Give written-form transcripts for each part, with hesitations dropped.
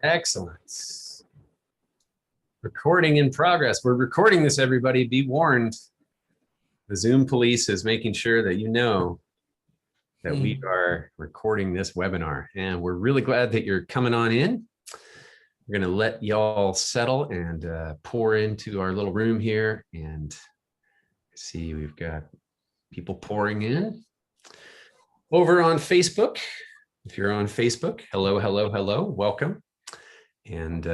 Excellent. Recording in progress. We're recording this, everybody. Be warned. The Zoom police is making sure that you know that we are recording this webinar. And we're really glad that you're coming on in. We're going to let y'all settle and pour into our little room here. And see, we've got people pouring in. Over on Facebook, if you're on Facebook, hello, hello, hello, welcome. And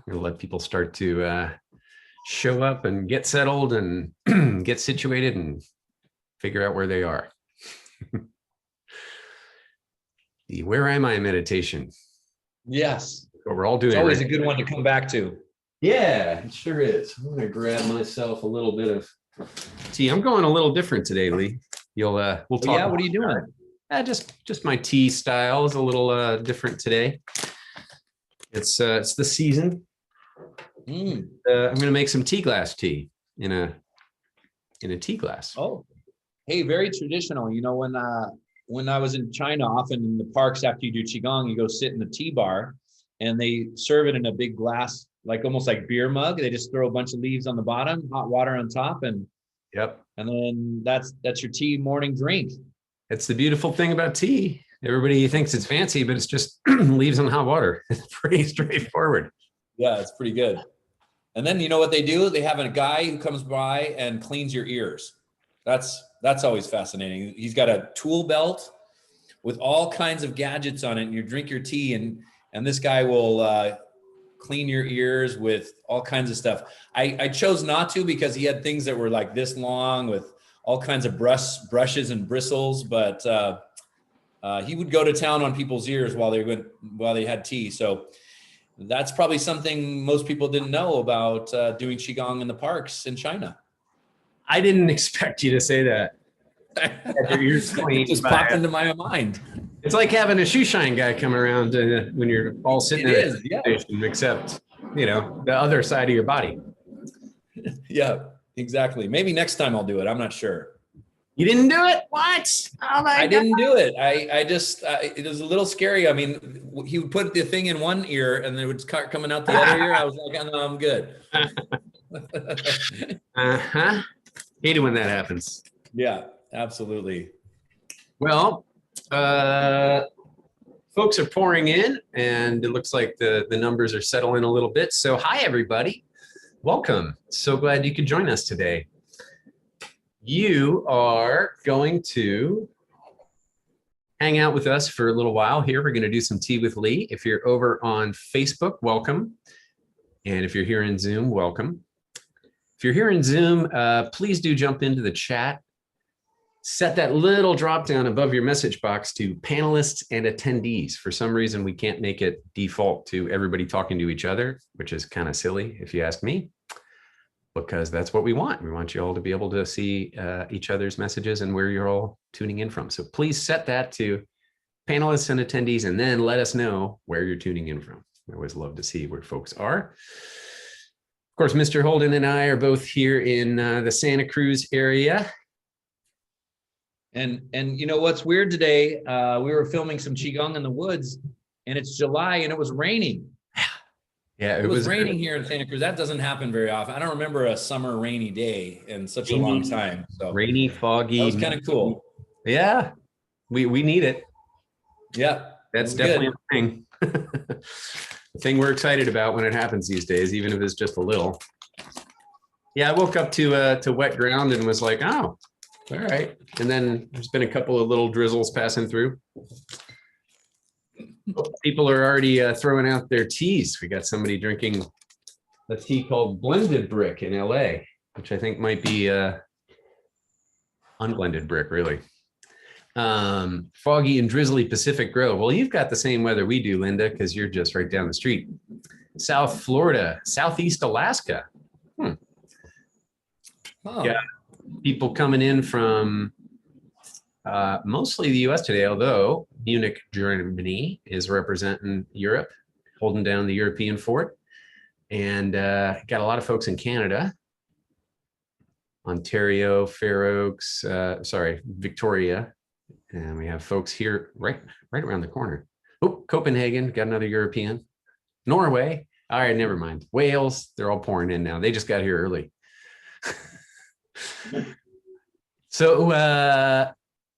we'll let people start to show up and get settled and get situated and figure out where they are. The Where Am I meditation. Yes. What we're all doing. It's always a good one to come back to. Yeah, it sure is. I'm going to grab myself a little bit of tea. I'm going a little different today, Lee. We'll talk. Yeah, what are you doing? Just my tea style is a little different today. It's the season. I'm going to make some tea glass tea in a tea glass. Oh, hey, very traditional. You know, when I was in China, often in the parks after you do Qigong, you go sit in the tea bar, and they serve it in a big glass, like almost like beer mug. They just throw a bunch of leaves on the bottom, hot water on top, and then that's your tea morning drink. It's the beautiful thing about tea. Everybody thinks it's fancy, but it's just leaves on hot water. It's pretty straightforward. Yeah, it's pretty good. And then you know what they do? They have a guy who comes by and cleans your ears. That's always fascinating. He's got a tool belt with all kinds of gadgets on it, and you drink your tea, and this guy will clean your ears with all kinds of stuff. I chose not to because he had things that were like this long with all kinds of brushes and bristles, but he would go to town on people's ears while they had tea. So that's probably something most people didn't know about doing Qigong in the parks in China. I didn't expect you to say that. Your ears clean. It just popped into my mind. It's like having a shoe shine guy come around when you're all sitting in a station, except, you know, the other side of your body. Yeah, exactly. Maybe next time I'll do it. I'm not sure. You didn't do it? What? Oh my God. I didn't do it. I just, it was a little scary. I mean, he would put the thing in one ear and then it would start coming out the other ear. I was like, oh, no, I'm good. Hate it when that happens. Yeah, absolutely. Well, folks are pouring in and it looks like the numbers are settling a little bit. So hi, everybody. Welcome. So glad you could join us today. You are going to hang out with us for a little while here. We're going to do some tea with Lee. If you're over on Facebook, welcome. And if you're here in Zoom, welcome. If you're here in Zoom, please do jump into the chat. Set that little drop down above your message box to panelists and attendees. For some reason, we can't make it default to everybody talking to each other, which is kind of silly if you ask me, because that's what we want. We want you all to be able to see each other's messages and where you're all tuning in from. So please set that to panelists and attendees, and then let us know where you're tuning in from. I always love to see where folks are. Of course, Mr. Holden and I are both here in the Santa Cruz area. And you know what's weird today? We were filming some Qigong in the woods, and it's July, and it was raining. Yeah, it was raining here in Santa Cruz. That doesn't happen very often. I don't remember a summer rainy day in such a long time. So rainy, foggy. That was kind of cool. Yeah, we need it. Yeah, that's definitely a thing. The thing we're excited about when it happens these days, even if it's just a little. Yeah, I woke up to wet ground and was like, oh. All right. And then there's been a couple of little drizzles passing through. People are already throwing out their teas. We got somebody drinking a tea called Blended Brick in LA, which I think might be unblended brick, really. Foggy and drizzly Pacific Grove. Well, you've got the same weather we do, Linda, because you're just right down the street. South Florida, Southeast Alaska. Oh. Yeah. People coming in from mostly the US today, although Munich, Germany is representing Europe, holding down the European fort. And got a lot of folks in Canada, Ontario, Fair Oaks, Victoria. And we have folks here right around the corner. Oh, Copenhagen, got another European. Norway. All right, never mind. Wales, they're all pouring in now. They just got here early. So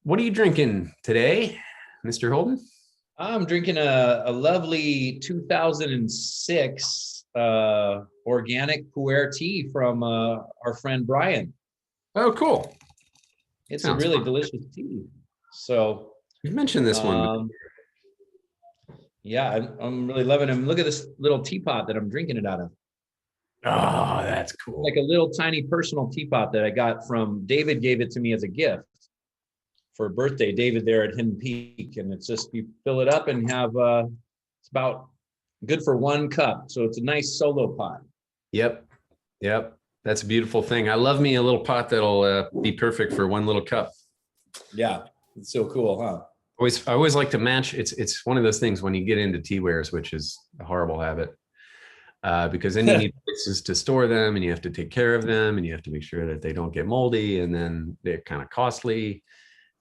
what are you drinking today, Mr. Holden? I'm drinking a lovely 2006 organic pu'er tea from our friend Brian. Oh, cool. It's Sounds a really fun. delicious tea. So You've mentioned this one. yeah, I'm really loving it. Look at this little teapot that I'm drinking it out of. Oh, that's cool. Like a little tiny personal teapot that I got from David, gave it to me as a gift for a birthday. David there at Hidden Peak, and it's just you fill it up and have it's about good for 1 cup. So it's a nice solo pot. Yep. That's a beautiful thing. I love me a little pot that'll be perfect for 1 little cup. Yeah, it's so cool, huh? I always like to match. It's one of those things when you get into tea wares, which is a horrible habit, because then you need places to store them, and you have to take care of them, and you have to make sure that they don't get moldy, and then they're kind of costly.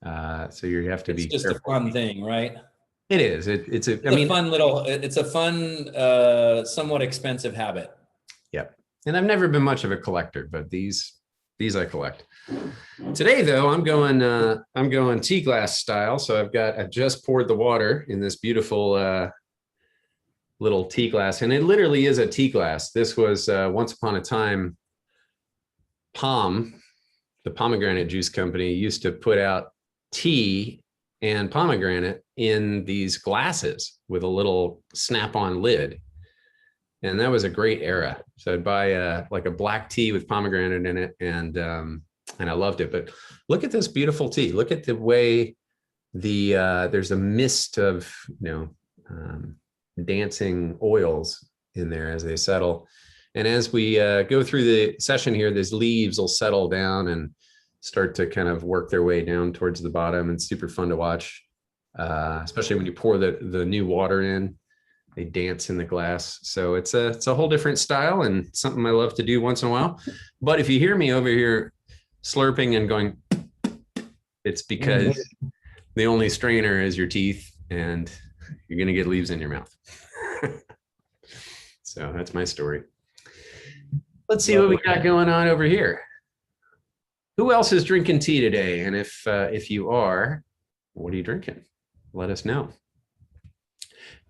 So you have to be It's just careful. a fun thing, right? It is. It's a fun, somewhat expensive habit. Yep. And I've never been much of a collector, but these I collect. Today though, I'm going tea glass style. So I just poured the water in this beautiful little tea glass, and it literally is a tea glass. This was once upon a time the pomegranate juice company used to put out tea and pomegranate in these glasses with a little snap-on lid. And that was a great era. So I'd buy like a black tea with pomegranate in it, and I loved it. But look at this beautiful tea. Look at the way there's a mist of dancing oils in there as they settle. And as we go through the session here, these leaves will settle down and start to kind of work their way down towards the bottom. And super fun to watch, especially when you pour the new water in. They dance in the glass. So it's a whole different style, and something I love to do once in a while. But if you hear me over here slurping and going, it's because the only strainer is your teeth, and you're going to get leaves in your mouth. So that's my story. Let's see what we got going on over here. Who else is drinking tea today? And if you are, what are you drinking? Let us know.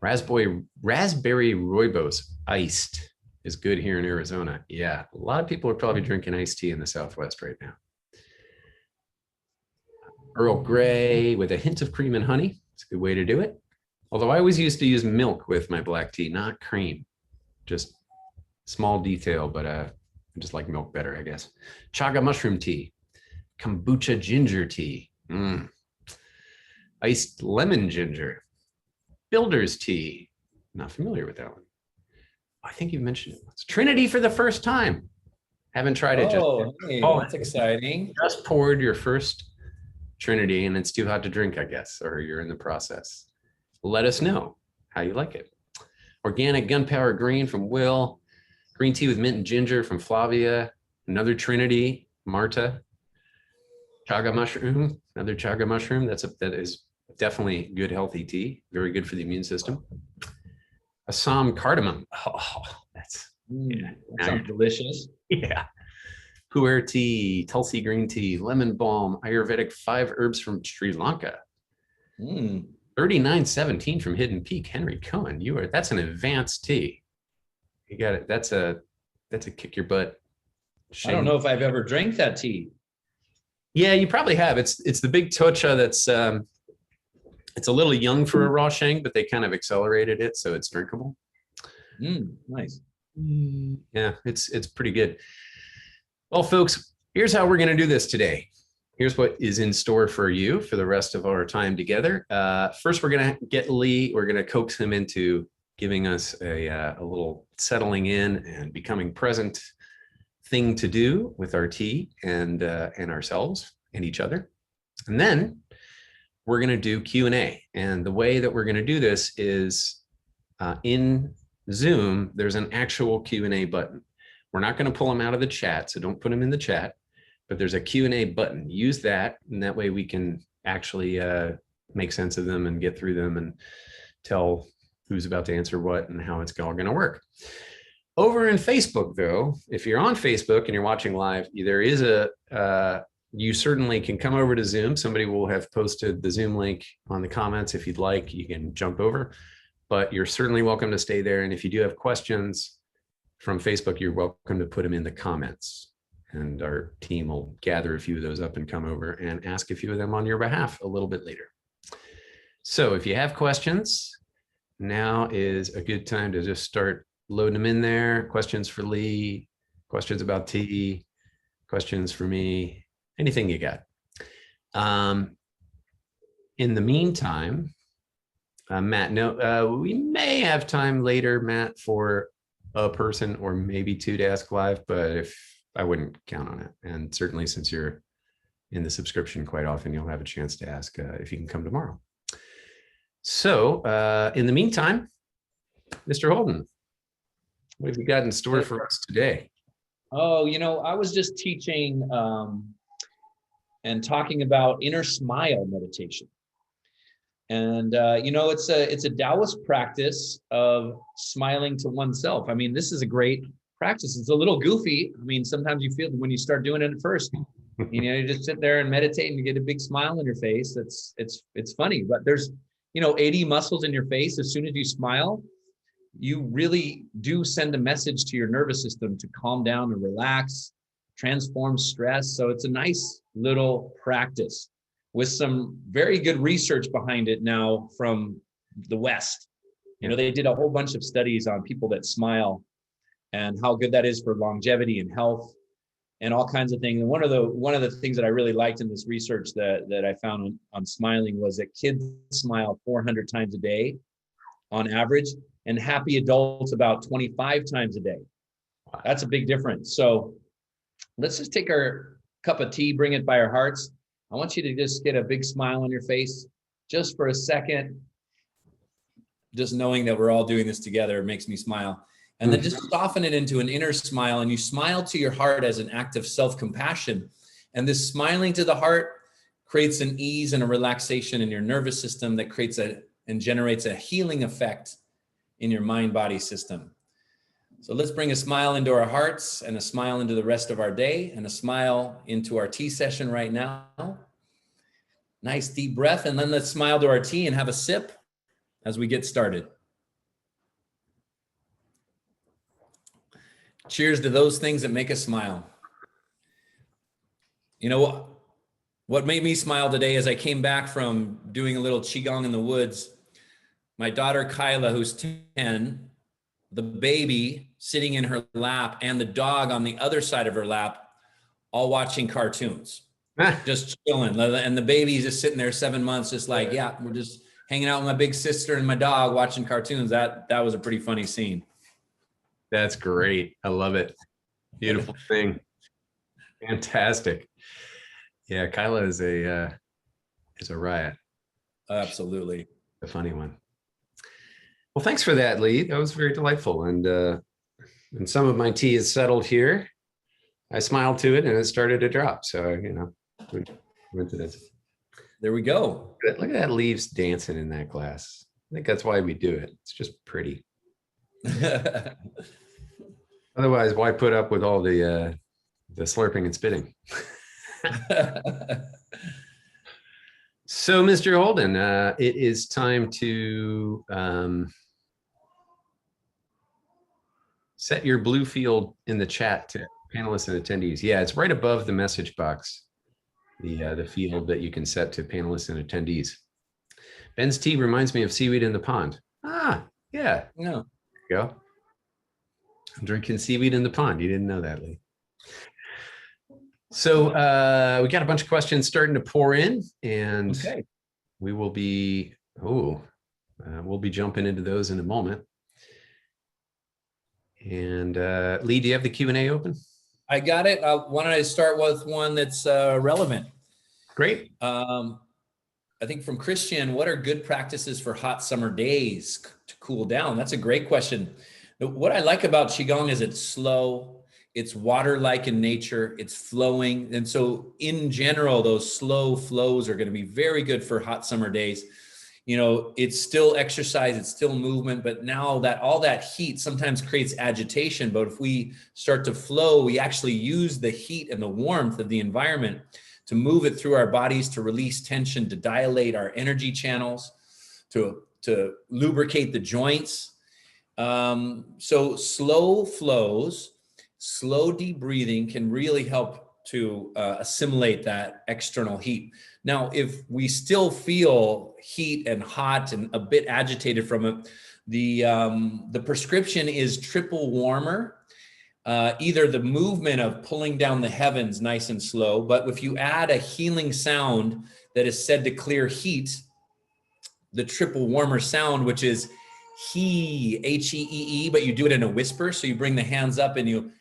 Raspberry rooibos iced is good here in Arizona. Yeah, a lot of people are probably drinking iced tea in the Southwest right now. Earl Grey with a hint of cream and honey. It's a good way to do it. Although I always used to use milk with my black tea, not cream. Just small detail, but I just like milk better, I guess. Chaga mushroom tea, kombucha ginger tea, iced lemon ginger, builder's tea. Not familiar with that one. I think you mentioned it once. Trinity for the first time. Haven't tried it just yet. Hey, that's exciting. Just poured your first Trinity, and it's too hot to drink, I guess, or you're in the process. Let us know how you like it. Organic gunpowder green from Will. Green tea with mint and ginger from Flavia. Another Trinity, Marta. Chaga mushroom, another chaga mushroom. That is definitely good, healthy tea. Very good for the immune system. Assam cardamom. Oh, that's sounds delicious. Yeah. Pu'er tea, Tulsi green tea, lemon balm, Ayurvedic 5 herbs from Sri Lanka. 39.17 from Hidden Peak. Henry Cohen, that's an advanced tea. You got it. That's a kick your butt. I don't know if I've ever drank that tea. Yeah, you probably have. It's the big tocha that's it's a little young for a raw sheng, but they kind of accelerated it so it's drinkable. Nice. Yeah, it's pretty good. Well, folks, here's how we're going to do this today. Here's what is in store for you for the rest of our time together. First, we're going to get Lee. We're going to coax him into giving us a little settling in and becoming present thing to do with our tea and ourselves and each other. And then we're going to do Q&A. And the way that we're going to do this is in Zoom, there's an actual Q&A button. We're not going to pull them out of the chat, so don't put them in the chat, but there's a Q&A button. Use that, and that way we can actually make sense of them and get through them and tell who's about to answer what and how it's all going to work. Over in Facebook, though, if you're on Facebook and you're watching live, there is you certainly can come over to Zoom. Somebody will have posted the Zoom link on the comments. If you'd like, you can jump over, but you're certainly welcome to stay there. And if you do have questions from Facebook, you're welcome to put them in the comments. And our team will gather a few of those up and come over and ask a few of them on your behalf a little bit later. So if you have questions, now is a good time to just start loading them in there. Questions for Lee, questions about tea, questions for me, anything you got. In the meantime, Matt, no, we may have time later, Matt, for a person or maybe two to ask live, but if I wouldn't count on it. And certainly since you're in the subscription quite often, you'll have a chance to ask if you can come tomorrow. So in the meantime, Mr. Holden, what have you got in store for us today? Oh, I was just teaching and talking about inner smile meditation. And, it's a Taoist practice of smiling to oneself. I mean, this is a great practice. It's a little goofy. I mean, sometimes you feel when you start doing it at first, you just sit there and meditate and you get a big smile on your face. It's funny, but there's, 80 muscles in your face. As soon as you smile, you really do send a message to your nervous system to calm down and relax, transform stress. So it's a nice little practice with some very good research behind it now from the West. They did a whole bunch of studies on people that smile and how good that is for longevity and health and all kinds of things. And one of the things that I really liked in this research that I found on smiling was that kids smile 400 times a day on average, and happy adults about 25 times a day. That's a big difference. So let's just take our cup of tea, bring it by our hearts. I want you to just get a big smile on your face just for a second. Just knowing that we're all doing this together makes me smile. And then just soften it into an inner smile, and you smile to your heart as an act of self-compassion. And this smiling to the heart creates an ease and a relaxation in your nervous system that creates and generates a healing effect in your mind-body system. So let's bring a smile into our hearts and a smile into the rest of our day and a smile into our tea session right now. Nice deep breath, and then let's smile to our tea and have a sip as we get started. Cheers to those things that make us smile. What made me smile today as I came back from doing a little Qigong in the woods, my daughter Kyla, who's 10, the baby sitting in her lap and the dog on the other side of her lap, all watching cartoons, just chilling. And the baby's just sitting there 7 months, just like, yeah, we're just hanging out with my big sister and my dog watching cartoons. That was a pretty funny scene. That's great. I love it. Beautiful thing. Fantastic. Yeah, Kyla is a riot. Absolutely. A funny one. Well, thanks for that, Lee. That was very delightful. And some of my tea is settled here. I smiled to it and it started to drop. So, coincidence. There we go. Look at that leaves dancing in that glass. I think that's why we do it. It's just pretty. Otherwise, why put up with all the slurping and spitting? So, Mr. Holden, it is time to set your blue field in the chat to panelists and attendees. Yeah, it's right above the message box, the field that you can set to panelists and attendees. Ben's tea reminds me of seaweed in the pond. Ah, yeah. No. There you go. I'm drinking seaweed in the pond. You didn't know that, Lee. So we got a bunch of questions starting to pour in, and okay. We will be, we'll be jumping into those in a moment. And Lee, do you have the Q&A open? I got it. Why don't I start with one that's relevant? Great. I think from Christian, what are good practices for hot summer days to cool down? That's a great question. What I like about Qigong is it's slow. It's water-like in nature, it's flowing. And so in general, those slow flows are going to be very good for hot summer days. you know, it's still exercise, it's still movement, but now that all that heat sometimes creates agitation. But if we start to flow, we actually use the heat and the warmth of the environment to move it through our bodies, to release tension, to dilate our energy channels, to lubricate the joints. So slow flows, slow deep breathing can really help to assimilate that external heat. Now, if we still feel heat and hot and a bit agitated from it, the prescription is triple warmer. Either the movement of pulling down the heavens nice and slow, but if you add a healing sound that is said to clear heat, the triple warmer sound, which is H-E-E-E, but you do it in a whisper. So you bring the hands up and you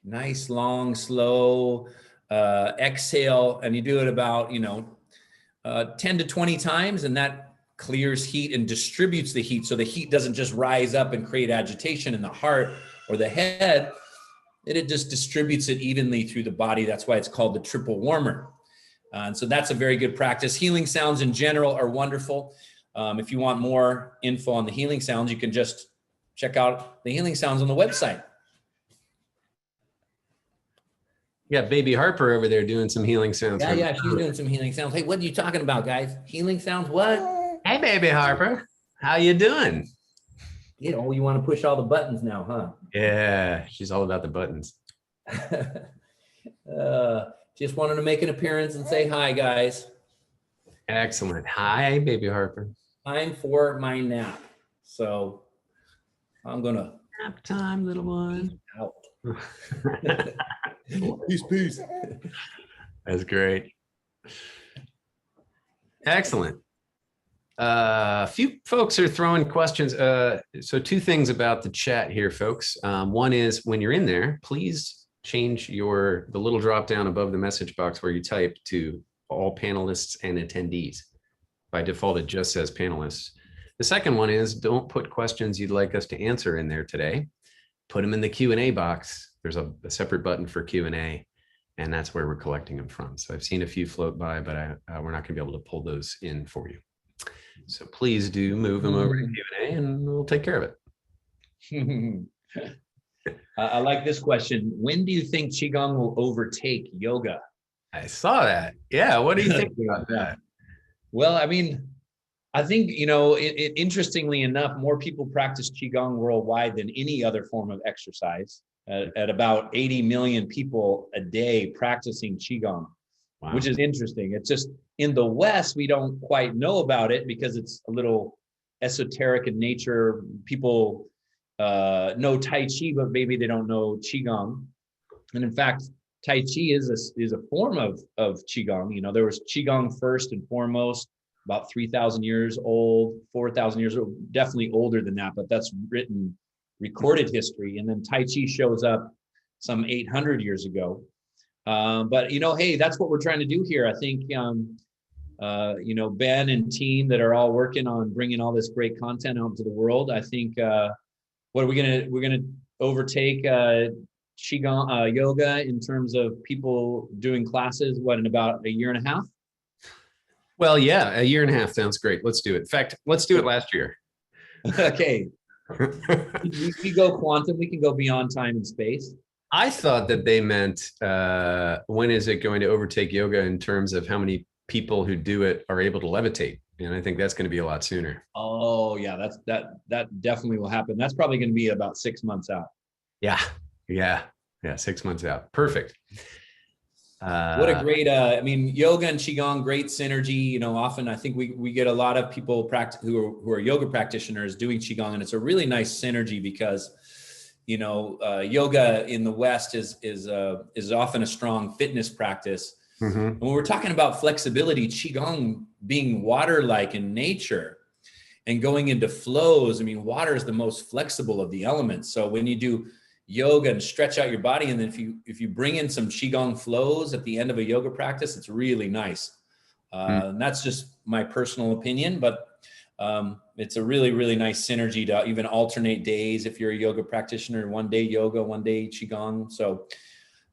nice, long, slow exhale, and you do it about 10 to 20 times, and that clears heat and distributes the heat, so the heat doesn't just rise up and create agitation in the heart or the head. It just distributes it evenly through the body. That's why it's called the triple warmer. And so that's a very good practice. Healing sounds in general are wonderful. If you want more info on the healing sounds, you can just check out the healing sounds on the website. You got baby Harper over there doing some healing sounds. Yeah, she's doing some healing sounds. Hey, what are you talking about, guys? Healing sounds, what? Hey, baby Harper, how you doing? You want to push all the buttons now, huh? Yeah, she's all about the buttons. Just wanted to make an appearance and say hi, guys. Excellent. Hi, baby Harper. Time for my nap. So I'm gonna nap time, little one. Out. Peace. That's great. Excellent. A few folks are throwing questions. So two things about the chat here, folks. One is when you're in there, please change the little drop down above the message box where you type to all panelists and attendees. By default, it just says panelists. The second one is don't put questions you'd like us to answer in there today. Put them in the Q&A box. There's a separate button for Q&A, and that's where we're collecting them from. So I've seen a few float by, but we're not going to be able to pull those in for you. So please do move them over to Q&A, and we'll take care of it. I like this question. When do you think Qigong will overtake yoga? I saw that. Yeah. What do you think about that? Well, I mean, I think, interestingly enough, more people practice Qigong worldwide than any other form of exercise. At about 80 million people a day practicing Qigong, wow. Which is interesting. It's just in the West, we don't quite know about it because it's a little esoteric in nature. People know Tai Chi, but maybe they don't know Qigong. And in fact, Tai Chi is a form of Qigong. There was Qigong first and foremost, about 3,000 years old, 4,000 years old, definitely older than that, but that's recorded history. And then Tai Chi shows up some 800 years ago. But hey, that's what we're trying to do here. I think, Ben and team that are all working on bringing all this great content out to the world. I think, we're going to overtake Qigong yoga in terms of people doing classes, in about a year and a half? Well, yeah, a year and a half sounds great. Let's do it. In fact, let's do it last year. Okay. We go quantum, we can go beyond time and space. I thought that they meant when is it going to overtake yoga in terms of how many people who do it are able to levitate? And I think that's going to be a lot sooner. Oh yeah, that definitely will happen. That's probably going to be about 6 months out. Yeah. 6 months out. Perfect. What a great, yoga and Qigong, great synergy. Often I think we get a lot of people who are yoga practitioners doing Qigong, and it's a really nice synergy because, yoga in the West is often a strong fitness practice. Mm-hmm. And when we're talking about flexibility, Qigong being water-like in nature and going into flows, water is the most flexible of the elements. So when you do yoga and stretch out your body, and then if you bring in some Qigong flows at the end of a yoga practice, it's really nice. And that's just my personal opinion, but it's a really, really nice synergy to even alternate days. If you're a yoga practitioner, one day yoga, one day Qigong. So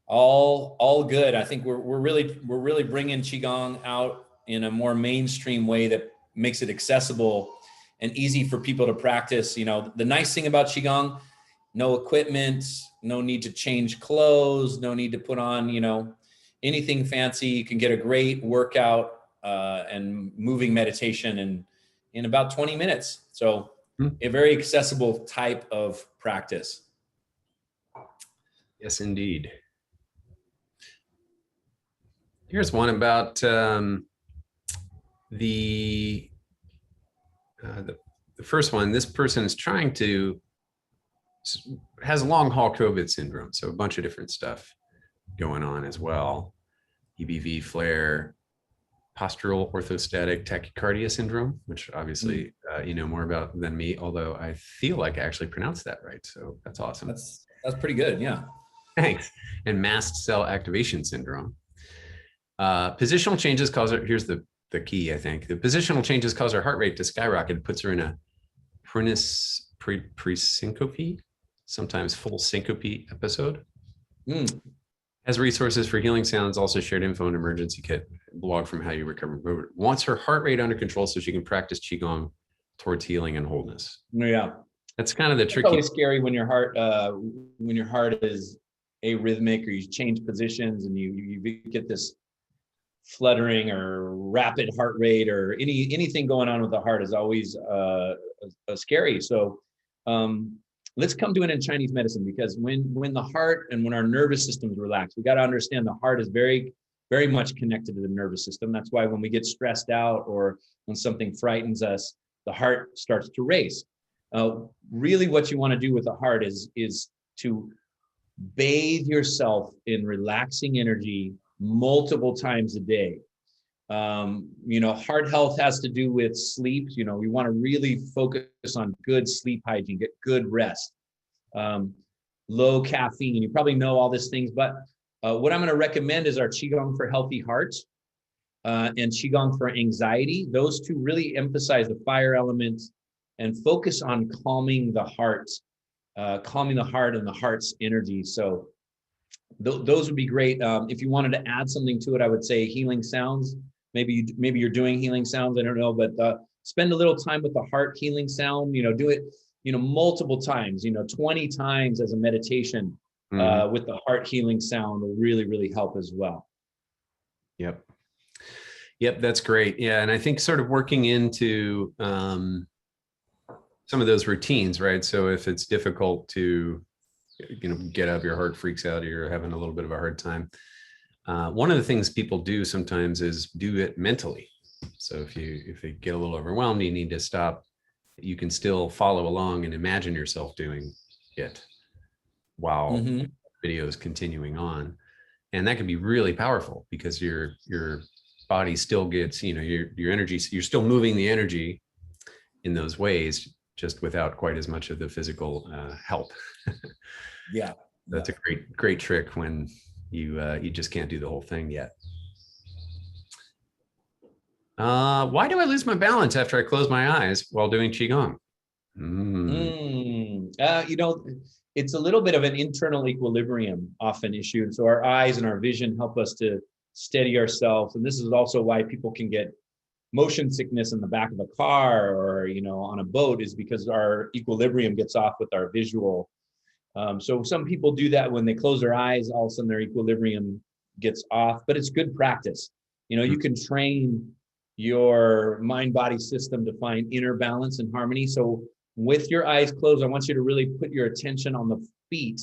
all good. I think we're really bringing Qigong out in a more mainstream way that makes it accessible and easy for people to practice. The nice thing about Qigong, no equipment, no need to change clothes, no need to put on, anything fancy. You can get a great workout and moving meditation in about 20 minutes. So a very accessible type of practice. Yes, indeed. Here's one about the first one. This person is has long haul COVID syndrome. So a bunch of different stuff going on as well. EBV, flare, postural orthostatic tachycardia syndrome, which obviously you know more about than me, although I feel like I actually pronounced that right. So that's awesome. That's pretty good. Yeah. Thanks. And mast cell activation syndrome. Positional changes cause her, here's the key, I think. The positional changes cause her heart rate to skyrocket. It puts her in a pre-syncope, sometimes full syncope episode. Has resources for healing sounds, also shared info and emergency kit, blog from How You Recover. Wants her heart rate under control so she can practice Qigong towards healing and wholeness. Yeah. That's kind of the tricky. It's always scary when your heart is arrhythmic, or you change positions and you get this fluttering or rapid heart rate, or anything going on with the heart is always scary. So let's come to it in Chinese medicine, because when the heart and when our nervous system is relaxed, we got to understand the heart is very, very much connected to the nervous system. That's why when we get stressed out or when something frightens us, the heart starts to race. Really what you want to do with the heart is to bathe yourself in relaxing energy multiple times a day. Heart health has to do with sleep. We want to really focus on good sleep hygiene, get good rest, low caffeine. You probably know all these things, but what I'm going to recommend is our Qigong for healthy hearts and Qigong for anxiety. Those two really emphasize the fire element and focus on calming the heart and the heart's energy. So those would be great. If you wanted to add something to it, I would say healing sounds. Maybe you're doing healing sounds. I don't know, but spend a little time with the heart healing sound. Do it, multiple times. 20 times as a meditation with the heart healing sound will really, really help as well. Yep, that's great. Yeah, and I think sort of working into some of those routines, right? So if it's difficult to get up, your heart freaks out, or you're having a little bit of a hard time. One of the things people do sometimes is do it mentally. So if you get a little overwhelmed, you need to stop. You can still follow along and imagine yourself doing it while the video is continuing on. And that can be really powerful, because your body still gets, your energy, you're still moving the energy in those ways, just without quite as much of the physical help. Yeah, that's a great trick when you just can't do the whole thing yet. Why do I lose my balance after I close my eyes while doing Qigong? It's a little bit of an internal equilibrium often issue. So our eyes and our vision help us to steady ourselves. And this is also why people can get motion sickness in the back of a car or, on a boat, is because our equilibrium gets off with our visual. So some people do that when they close their eyes, all of a sudden their equilibrium gets off, but it's good practice. You can train your mind-body system to find inner balance and harmony. So with your eyes closed, I want you to really put your attention on the feet,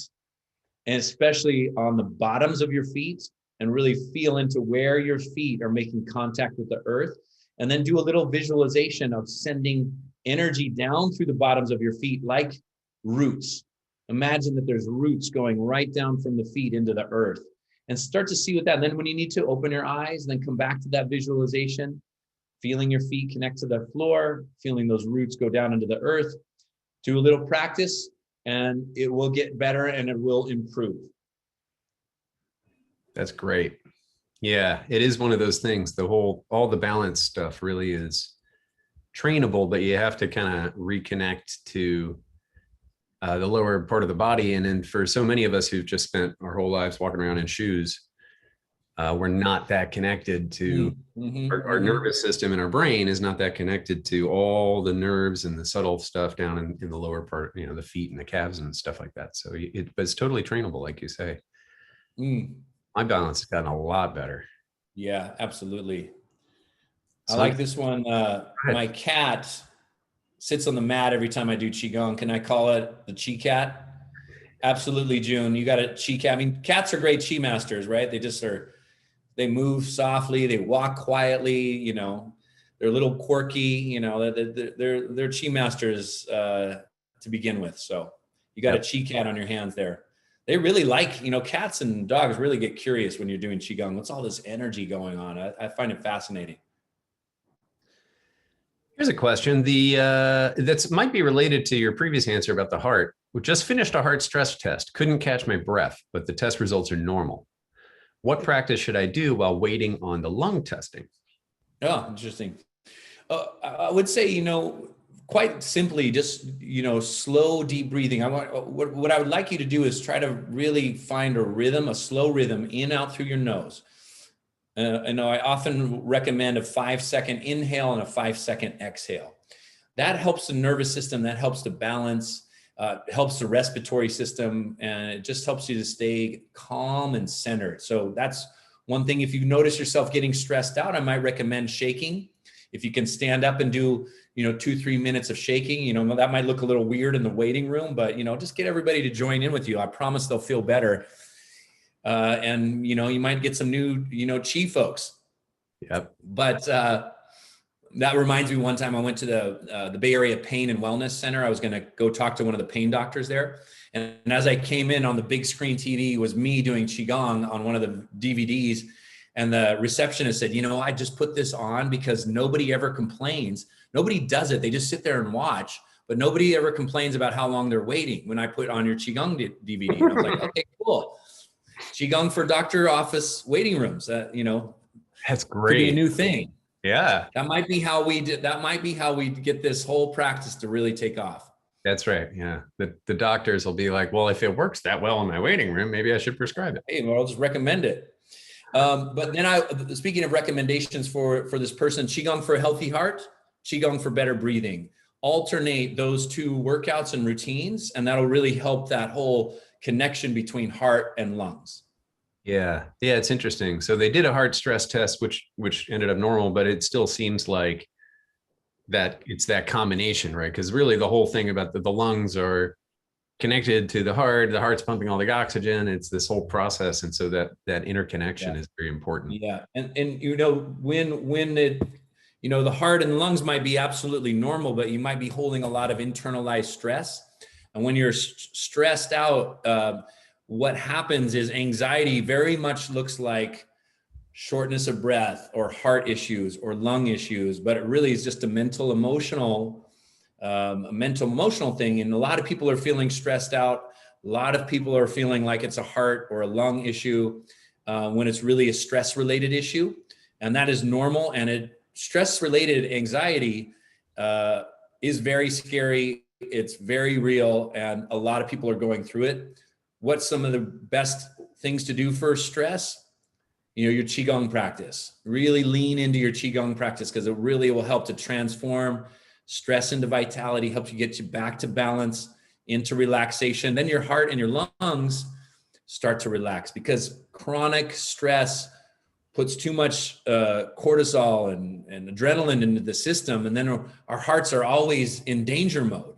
and especially on the bottoms of your feet, and really feel into where your feet are making contact with the earth. And then do a little visualization of sending energy down through the bottoms of your feet like roots. Imagine that there's roots going right down from the feet into the earth, and start to see with that. And then when you need to open your eyes, then come back to that visualization, feeling your feet connect to the floor, feeling those roots go down into the earth. Do a little practice and it will get better and it will improve. That's great. Yeah, it is one of those things. All the balance stuff really is trainable, but you have to kind of reconnect to the lower part of the body. And then for so many of us who've just spent our whole lives walking around in shoes, We're not that connected to our nervous system, and our brain is not that connected to all the nerves and the subtle stuff down in the lower part, the feet and the calves and stuff like that. So but it's totally trainable, like you say. My balance has gotten a lot better. Yeah, absolutely. So I like this one. My cat sits on the mat every time I do Qigong. Can I call it the Qi cat? Absolutely, June. You got a Qi cat. I mean, cats are great Qi masters, right? They move softly, they walk quietly, they're a little quirky, they're Qi masters to begin with. So you got a Qi cat on your hands there. They really like, cats and dogs really get curious when you're doing Qigong. What's all this energy going on? I find it fascinating. Here's a question. That might be related to your previous answer about the heart. We just finished a heart stress test. Couldn't catch my breath, but the test results are normal. What practice should I do while waiting on the lung testing? Oh, interesting. I would say, quite simply, just, slow, deep breathing. What I would like you to do is try to really find a rhythm, a slow rhythm in, out through your nose. I often recommend a 5-second inhale and a 5-second exhale. That helps the nervous system, that helps to balance, helps the respiratory system, and it just helps you to stay calm and centered. So that's one thing. If you notice yourself getting stressed out, I might recommend shaking. If you can stand up and do, 2-3 minutes of shaking, that might look a little weird in the waiting room, but, just get everybody to join in with you. I promise they'll feel better. And, you might get some new, Qi folks. Yep. But that reminds me, one time I went to the Bay Area Pain and Wellness Center. I was going to go talk to one of the pain doctors there. And as I came in, on the big screen TV was me doing Qigong on one of the DVDs. And the receptionist said, I just put this on because nobody ever complains. Nobody does it. They just sit there and watch, but nobody ever complains about how long they're waiting when I put on your Qigong DVD. And I was like, okay, cool. Qigong for doctor office waiting rooms. That's great. Could be a new thing. Yeah. That might be how we get this whole practice to really take off. That's right. Yeah. The doctors will be like, well, if it works that well in my waiting room, maybe I should prescribe it. Hey, well, I'll just recommend it. But then speaking of recommendations for this person, Qigong for a healthy heart, Qigong for better breathing. Alternate those two workouts and routines, and that'll really help that whole connection between heart and lungs. Yeah. It's interesting. So they did a heart stress test, which ended up normal, but it still seems like that it's that combination, right? Because really the whole thing about the lungs are connected to the heart's pumping all the oxygen. It's this whole process. And so that interconnection is very important. Yeah. And when it, the heart and lungs might be absolutely normal, but you might be holding a lot of internalized stress. And when you're stressed out, what happens is anxiety very much looks like shortness of breath or heart issues or lung issues, but it really is just a mental emotional thing. And a lot of people are feeling stressed out. A lot of people are feeling like it's a heart or a lung issue when it's really a stress related issue. And that is normal. And stress related anxiety is very scary. It's very real. And a lot of people are going through it. What's some of the best things to do for stress? Your Qigong practice. Really lean into your Qigong practice because it really will help to transform stress into vitality, helps you get you back to balance, into relaxation. Then your heart and your lungs start to relax because chronic stress puts too much cortisol and adrenaline into the system. And then our hearts are always in danger mode.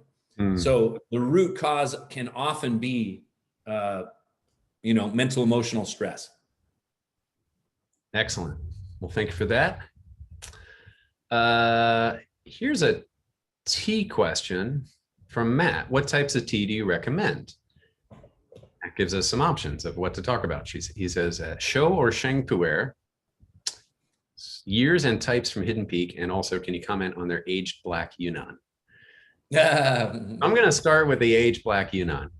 So the root cause can often be mental, emotional stress. Excellent. Well, thank you for that. Here's a tea question from Matt. What types of tea do you recommend? That gives us some options of what to talk about. He says, Shou or Sheng Pu'er, years and types from Hidden Peak, and also can you comment on their aged black Yunnan? I'm going to start with the aged black Yunnan.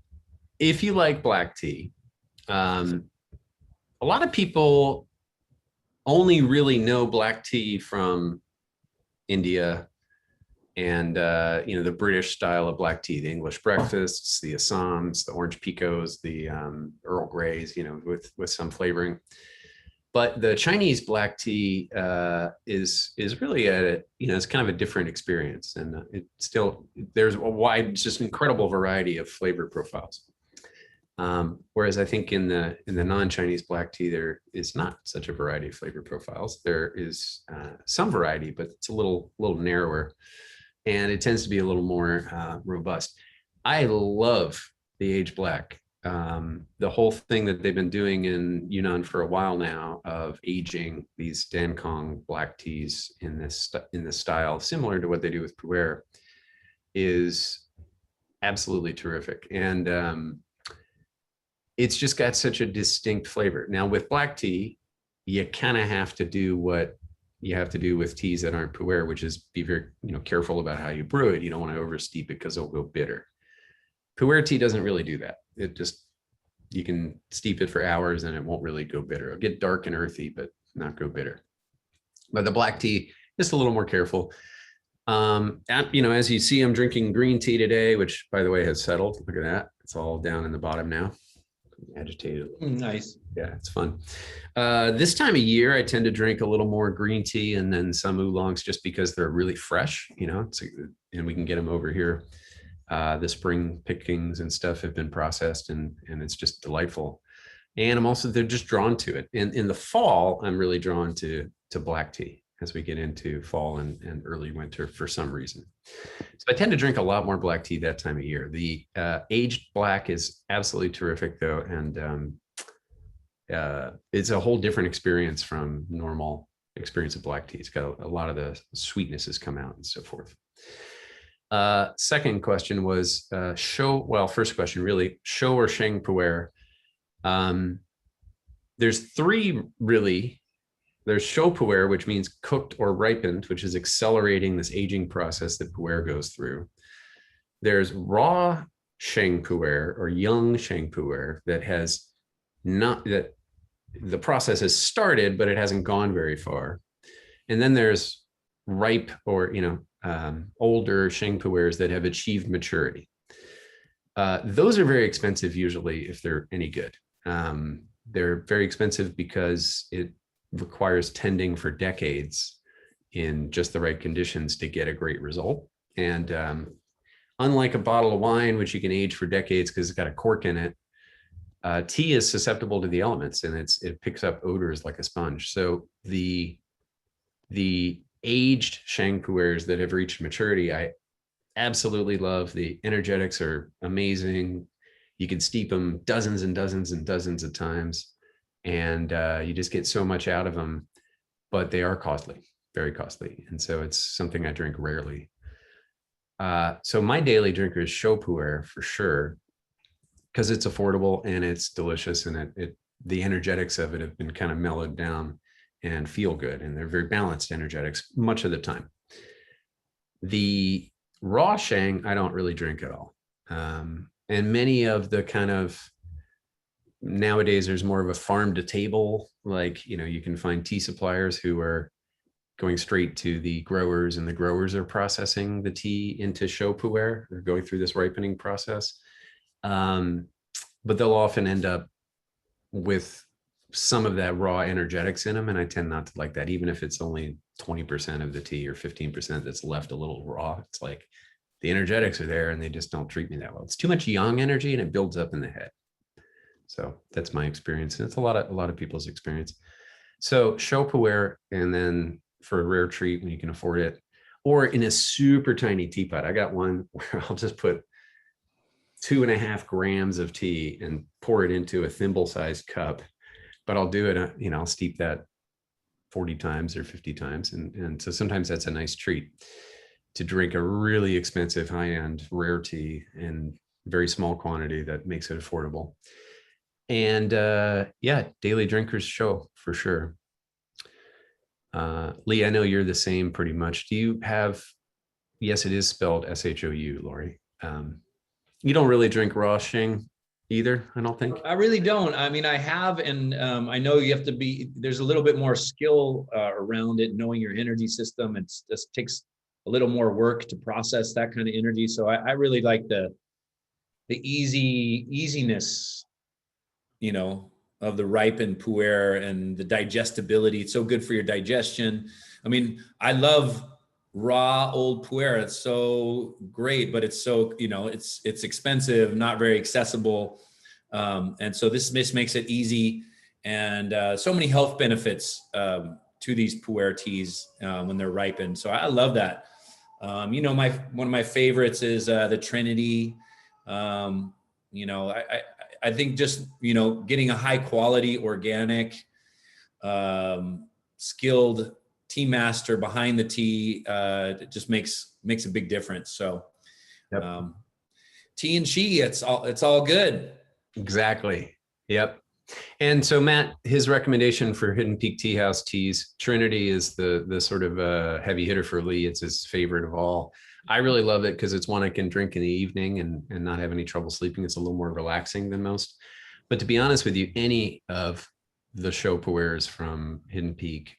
If you like black tea, a lot of people only really know black tea from India and the British style of black tea, the English breakfasts, the Assams, the orange picots, the Earl Greys, with some flavoring. But the Chinese black tea is really it's kind of a different experience, and there's a wide, just incredible variety of flavor profiles. Whereas I think in the non-Chinese black tea, there is not such a variety of flavor profiles. There is some variety, but it's a little narrower, and it tends to be a little more robust. I love the aged black. The whole thing that they've been doing in Yunnan for a while now of aging these Dankong black teas in this style, similar to what they do with pu'er, is absolutely terrific. And it's just got such a distinct flavor. Now with black tea, you kind of have to do what you have to do with teas that aren't pu'er, which is be very careful about how you brew it. You don't want to oversteep it because it'll go bitter. Pu'er tea doesn't really do that. You can steep it for hours and it won't really go bitter. It'll get dark and earthy, but not go bitter. But the black tea, just a little more careful. As you see, I'm drinking green tea today, which by the way has settled. Look at that. It's all down in the bottom now. Agitated. Nice. Yeah, it's fun. This time of year, I tend to drink a little more green tea and then some oolongs just because they're really fresh, and we can get them over here. The spring pickings and stuff have been processed and it's just delightful. And they're just drawn to it. And in the fall, I'm really drawn to black tea as we get into fall and early winter for some reason. So I tend to drink a lot more black tea that time of year. The aged black is absolutely terrific though. And it's a whole different experience from normal experience of black tea. It's got a lot of the sweetnesses come out and so forth. Second question was first question really, show or sheng pu'er. There's three really. There's show pu'er, which means cooked or ripened, which is accelerating this aging process that pu'er goes through. There's raw sheng pu'er or young sheng pu'er that the process has started, but it hasn't gone very far. And then there's ripe or older sheng pu'ers that have achieved maturity. Those are very expensive usually if they're any good. They're very expensive because it requires tending for decades in just the right conditions to get a great result. And unlike a bottle of wine, which you can age for decades because it's got a cork in it, tea is susceptible to the elements and it picks up odors like a sponge. So the aged sheng pu'ers that have reached maturity, I absolutely love. The energetics are amazing. You can steep them dozens and dozens and dozens of times, and you just get so much out of them, but they are costly, very costly. And so it's something I drink rarely. So my daily drinker is show pu'er for sure, because it's affordable and it's delicious, and the energetics of it have been kind of mellowed down and feel good, and they're very balanced energetics much of the time. The raw sheng I don't really drink at all, and many of the kind of nowadays there's more of a farm to table, like you can find tea suppliers who are going straight to the growers, and the growers are processing the tea into show pu'er. They're going through this ripening process, but they'll often end up with some of that raw energetics in them, and I tend not to like that, even if it's only 20% of the tea or 15% that's left a little raw. It's like the energetics are there and they just don't treat me that well. It's too much yang energy and it builds up in the head. So that's my experience, and it's a lot of people's experience. So show pu'er, and then for a rare treat when you can afford it, or in a super tiny teapot. I got one where I'll just put 2.5 grams of tea and pour it into a thimble-sized cup. But I'll do it, I'll steep that 40 times or 50 times. And so sometimes that's a nice treat to drink a really expensive high-end rare tea in very small quantity that makes it affordable. And daily drinkers show for sure. Lee, I know you're the same pretty much. Do you have, yes, it is spelled S-H-O-U, Lori. You don't really drink raw sheng either, I don't think. I really don't. I mean, I have, and I know you have to there's a little bit more skill around it, knowing your energy system. It just takes a little more work to process that kind of energy. So I really like the easiness, of the ripened pu'er and the digestibility. It's so good for your digestion. I mean, I love raw old pu'er. It's so great, but it's so, it's expensive, not very accessible. And so this makes it easy, and so many health benefits to these pu'er teas when they're ripened. So I love that. One of my favorites is the Trinity. I think just, getting a high quality, organic, skilled tea master behind the tea, it just makes a big difference. So, Yep. Tea and Qi, it's all good. Exactly. Yep. And so Matt, his recommendation for Hidden Peak Tea House teas, Trinity is the sort of heavy hitter for Lee. It's his favorite of all. I really love it because it's one I can drink in the evening and not have any trouble sleeping. It's a little more relaxing than most. But to be honest with you, any of the show pu'ers from Hidden Peak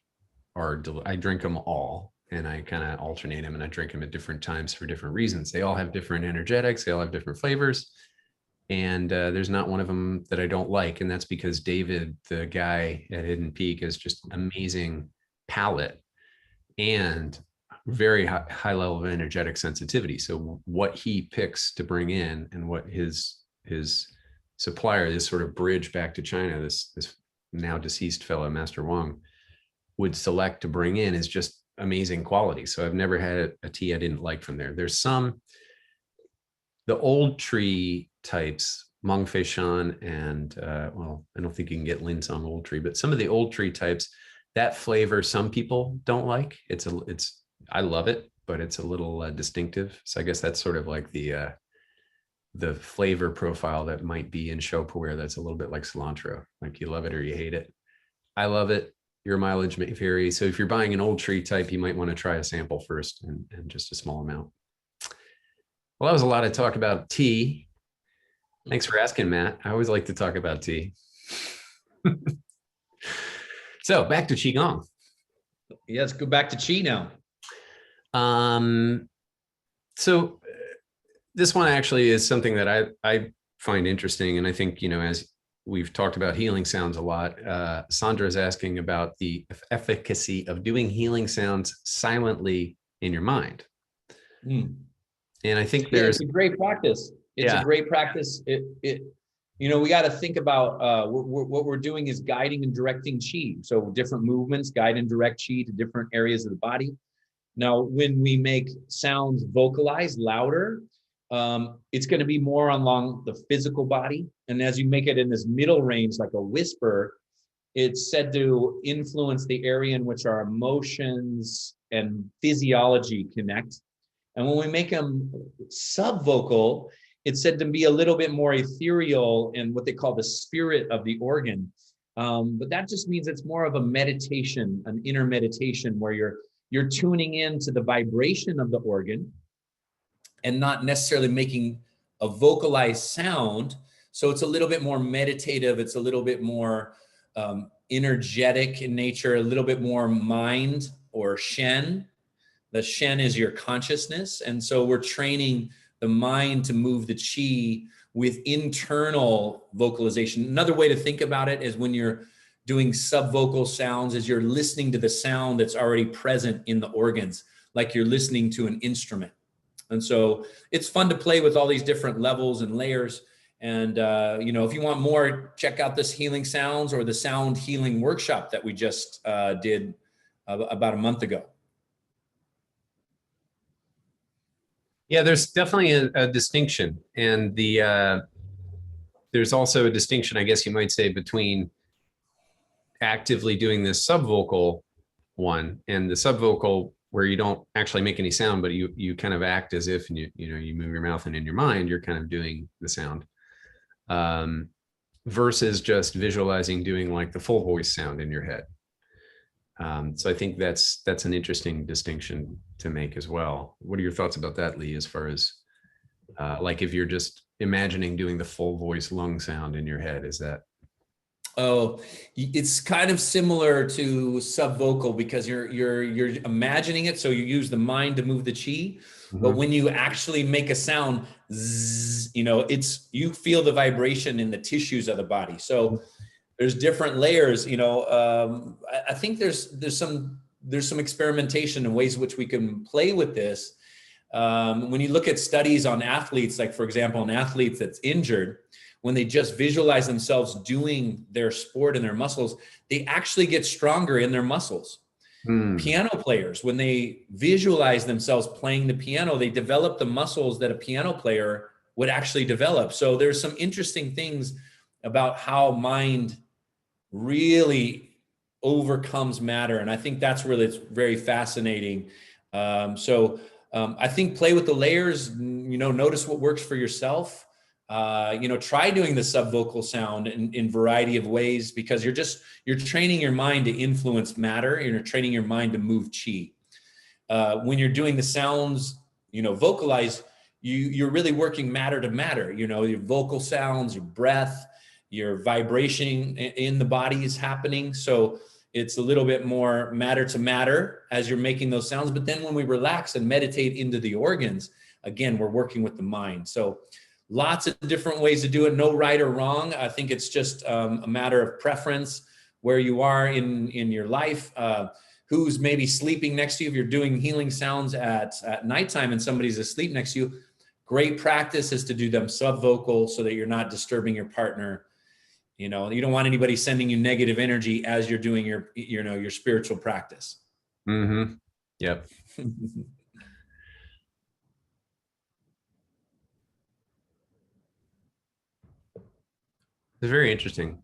I drink them all, and I kind of alternate them, and I drink them at different times for different reasons. They all have different energetics. They all have different flavors. And there's not one of them that I don't like. And that's because David, the guy at Hidden Peak, is just amazing palate and very high level of energetic sensitivity. So what he picks to bring in, and what his supplier, this sort of bridge back to China, this now deceased fellow, Master Wang, would select to bring in, is just amazing quality. So I've never had a tea I didn't like from there. There's the old tree types, Meng Fei Shan, and I don't think you can get Linsong old tree, but some of the old tree types, that flavor some people don't like. I love it, but it's a little distinctive. So I guess that's sort of like the flavor profile that might be in show pu'er. That's a little bit like cilantro. Like, you love it or you hate it. I love it. Your mileage may vary. So if you're buying an old tree type, you might want to try a sample first, and just a small amount. Well, that was a lot of talk about tea. Thanks for asking, Matt. I always like to talk about tea. So back to Qigong. Yeah, let's go back to Qi now. So this one actually is something that I find interesting. And I think, as we've talked about healing sounds a lot, Sandra is asking about the efficacy of doing healing sounds silently in your mind. And I think it's a great practice. It's a great practice. We got to think about what we're doing is guiding and directing Qi. So different movements guide and direct Qi to different areas of the body. Now, when we make sounds vocalized louder, it's going to be more along the physical body. And as you make it in this middle range, like a whisper, it's said to influence the area in which our emotions and physiology connect. And when we make them subvocal, it's said to be a little bit more ethereal and what they call the spirit of the organ. But that just means it's more of a meditation, an inner meditation, where you're tuning in to the vibration of the organ and not necessarily making a vocalized sound. So it's a little bit more meditative. It's a little bit more energetic in nature, a little bit more mind or Shen. The Shen is your consciousness. And so we're training the mind to move the Qi with internal vocalization. Another way to think about it is when you're doing subvocal sounds, is you're listening to the sound that's already present in the organs, like you're listening to an instrument. And so it's fun to play with all these different levels and layers. And, if you want more, check out this healing sounds or the sound healing workshop that we just did about a month ago. Yeah, there's definitely a distinction. And there's also a distinction, I guess you might say, between actively doing this subvocal one and the subvocal where you don't actually make any sound, but you kind of act as if, and you move your mouth, and in your mind, you're kind of doing the sound, versus just visualizing doing like the full voice sound in your head. So I think that's an interesting distinction to make as well. What are your thoughts about that, Lee, as far as like if you're just imagining doing the full voice lung sound in your head, is that? Oh, it's kind of similar to subvocal because you're imagining it. So you use the mind to move the Qi, but when you actually make a sound, zzz, you feel the vibration in the tissues of the body. So there's different layers, I think there's some experimentation and ways in which we can play with this. When you look at studies on athletes, like for example, an athlete that's injured, when they just visualize themselves doing their sport and their muscles, they actually get stronger in their muscles. Piano players, when they visualize themselves playing the piano, they develop the muscles that a piano player would actually develop. So there's some interesting things about how mind really overcomes matter. And I think that's really, it's very fascinating. I think play with the layers, notice what works for yourself. Try doing the subvocal sound in variety of ways, because you're training your mind to influence matter, and you're training your mind to move chi. When you're doing the sounds, vocalize, you're really working matter to matter, your vocal sounds, your breath, your vibration in the body is happening. So it's a little bit more matter to matter as you're making those sounds. But then when we relax and meditate into the organs, again, we're working with the mind. So lots of different ways to do it. No right or wrong. I think it's just a matter of preference, where you are in your life, who's maybe sleeping next to you. If you're doing healing sounds at nighttime and somebody's asleep next to you, great practice is to do them subvocal so that you're not disturbing your partner. You don't want anybody sending you negative energy as you're doing your spiritual practice. Mm-hmm. Yep. It's very interesting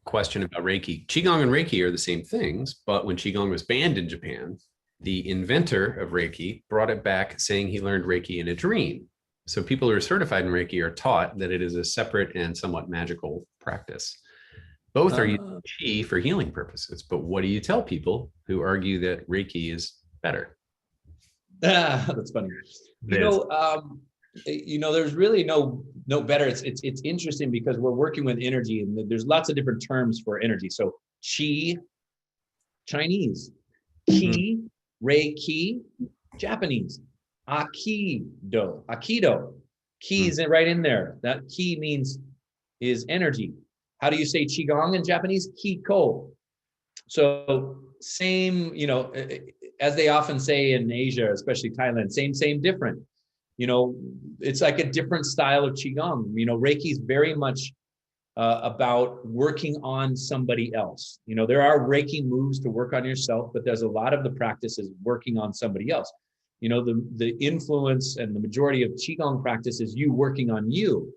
question about Reiki. Qigong and Reiki are the same things, but when Qigong was banned in Japan, the inventor of Reiki brought it back, saying he learned Reiki in a dream. So people who are certified in Reiki are taught that it is a separate and somewhat magical practice. Both are using Qi for healing purposes, but what do you tell people who argue that Reiki is better? That's funny. There's really no better. It's interesting because we're working with energy, and there's lots of different terms for energy. So Qi, Chinese, Qi, Reiki, Japanese, Aikido. Qi is right in there. That Qi means is energy. How do you say Qigong in Japanese? Kiko. So same, as they often say in Asia, especially Thailand, same, different. It's like a different style of Qigong. Reiki is very much about working on somebody else. There are Reiki moves to work on yourself, but there's a lot of the practice is working on somebody else. The influence and the majority of Qigong practice is you working on you.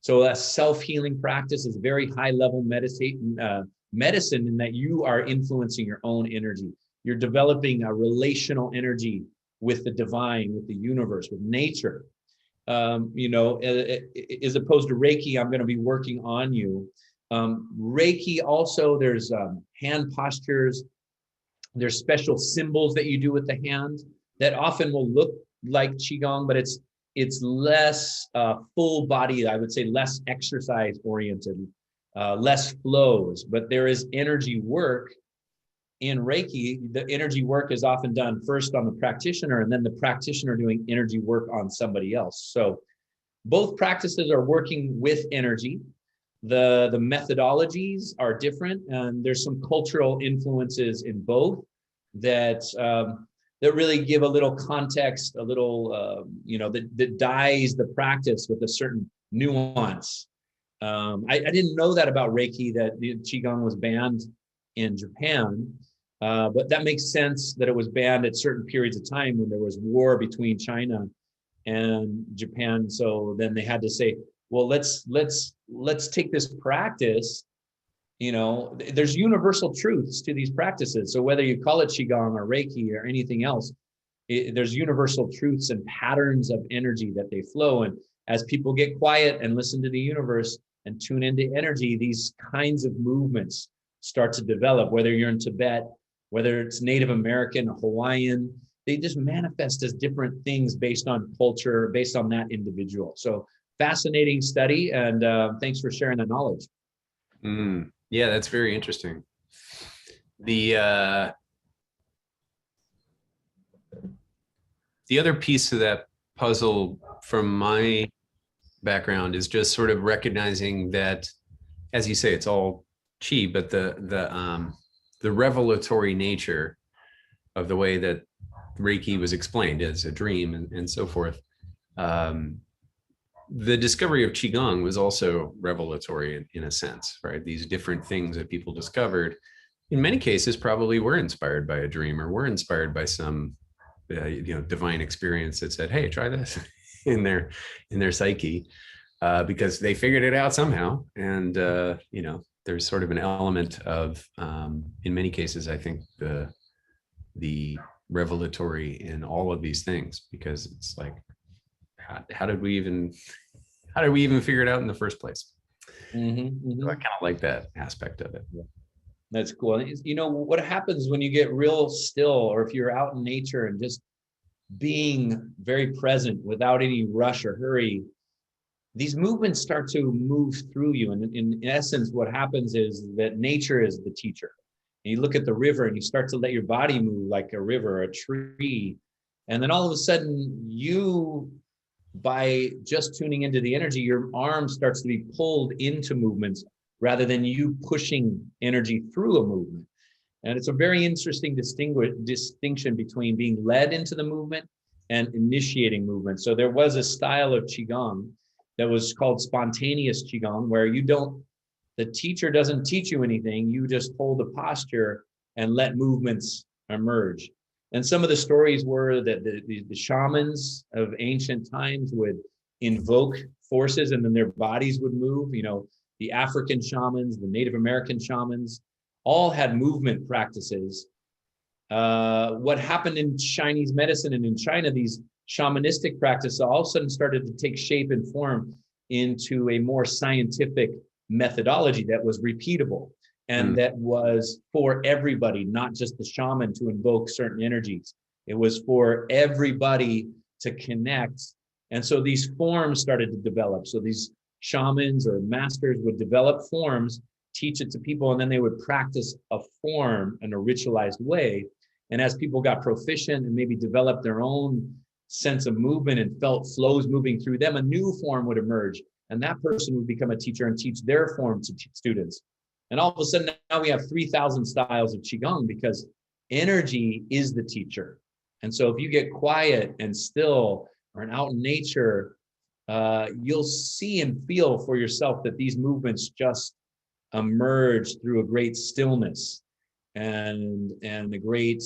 So a self-healing practice is very high-level medicine in that you are influencing your own energy. You're developing a relational energy with the divine, with the universe, with nature. As opposed to Reiki, I'm going to be working on you. Reiki also, there's hand postures. There's special symbols that you do with the hand that often will look like Qigong, but it's less full body, I would say less exercise oriented, less flows, but there is energy work in Reiki. The energy work is often done first on the practitioner, and then the practitioner doing energy work on somebody else. So both practices are working with energy. The methodologies are different, and there's some cultural influences in both that really give a little context, a little, that dyes the practice with a certain nuance. I didn't know that about Reiki, that the Qigong was banned in Japan, but that makes sense that it was banned at certain periods of time when there was war between China and Japan. So then they had to say, well, let's take this practice. There's universal truths to these practices. So whether you call it Qigong or Reiki or anything else, there's universal truths and patterns of energy that they flow. And as people get quiet and listen to the universe and tune into energy, these kinds of movements start to develop, whether you're in Tibet, whether it's Native American, Hawaiian, they just manifest as different things based on culture, based on that individual. So fascinating study. And thanks for sharing that knowledge. Yeah, that's very interesting. The other piece of that puzzle from my background is just sort of recognizing that as you say, it's all Qi, but the revelatory nature of the way that Reiki was explained as a dream and so forth. The discovery of Qigong was also revelatory in a sense, right? These different things that people discovered, in many cases, probably were inspired by a dream or were inspired by some, divine experience that said, "Hey, try this," in their psyche, because they figured it out somehow. And there's sort of an element of, in many cases, I think the revelatory in all of these things, because it's like, how did we even figure it out in the first place? So I kind of like that aspect of it. That's cool. You know, what happens when you get real still, or if you're out in nature and just being very present without any rush or hurry, these movements start to move through you. And in essence, what happens is that nature is the teacher. And you look at the river and you start to let your body move like a river or a tree. And then all of a sudden, you, by just tuning into the energy, your arm starts to be pulled into movements rather than you pushing energy through a movement. And it's a very interesting distinction between being led into the movement and initiating movement. So there was a style of Qigong that was called spontaneous Qigong, where the teacher doesn't teach you anything. You just hold a posture and let movements emerge. And some of the stories were that the shamans of ancient times would invoke forces and then their bodies would move. You know, the African shamans, the Native American shamans, all had movement practices. What happened in Chinese medicine and in China, these shamanistic practices all of a sudden started to take shape and form into a more scientific methodology that was repeatable and that was for everybody, not just the shaman to invoke certain energies. It was for everybody to connect. And so these forms started to develop. So these shamans or masters would develop forms, teach it to people, and then they would practice a form in a ritualized way. And as people got proficient and maybe developed their own sense of movement and felt flows moving through them, a new form would emerge. And that person would become a teacher and teach their form to students. And all of a sudden, now we have 3,000 styles of Qigong because energy is the teacher. And so if you get quiet and still or out in nature, you'll see and feel for yourself that these movements just emerge through a great stillness and a great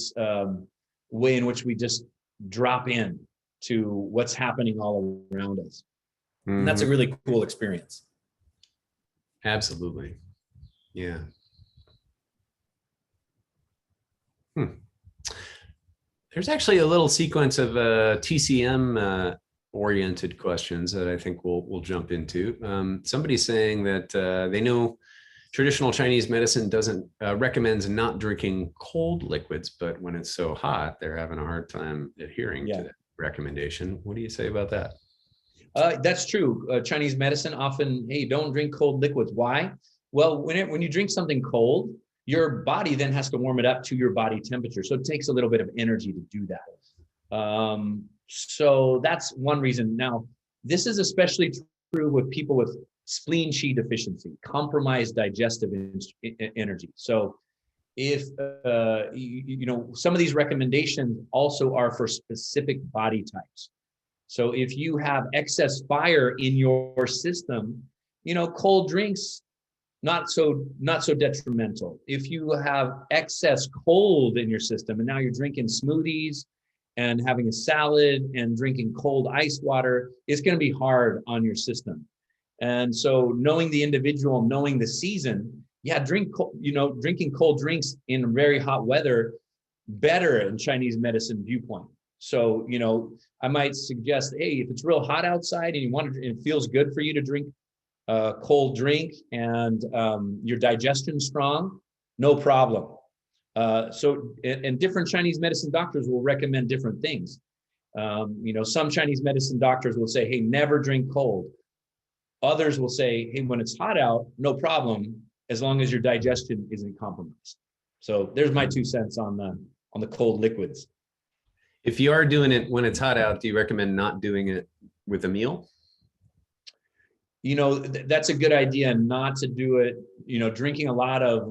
way in which we just drop in to what's happening all around us. And that's a really cool experience. Absolutely. Yeah. There's actually a little sequence of TCM oriented questions that I think we'll jump into. Somebody's saying that they know traditional Chinese medicine doesn't recommends not drinking cold liquids, but when it's so hot, they're having a hard time adhering to that recommendation. What do you say about that? That's true. Chinese medicine often, hey, don't drink cold liquids. Why? Well, when you drink something cold, your body then has to warm it up to your body temperature. So it takes a little bit of energy to do that. So that's one reason. Now, this is especially true with people with spleen Qi deficiency, compromised digestive energy. So if, some of these recommendations also are for specific body types. So if you have excess fire in your system, cold drinks, not so detrimental. If you have excess cold in your system and now you're drinking smoothies and having a salad and drinking cold ice water, it's going to be hard on your system. And so knowing the individual, knowing the season, drinking cold drinks in very hot weather, better in Chinese medicine viewpoint. So, I might suggest, hey, if it's real hot outside and it feels good for you to drink a cold drink and your digestion's strong, no problem. And different Chinese medicine doctors will recommend different things. Some Chinese medicine doctors will say, hey, never drink cold. Others will say, hey, when it's hot out, no problem, as long as your digestion isn't compromised. So there's my 2 cents on the cold liquids. If you are doing it when it's hot out, do you recommend not doing it with a meal? that's a good idea not to do it. Drinking a lot of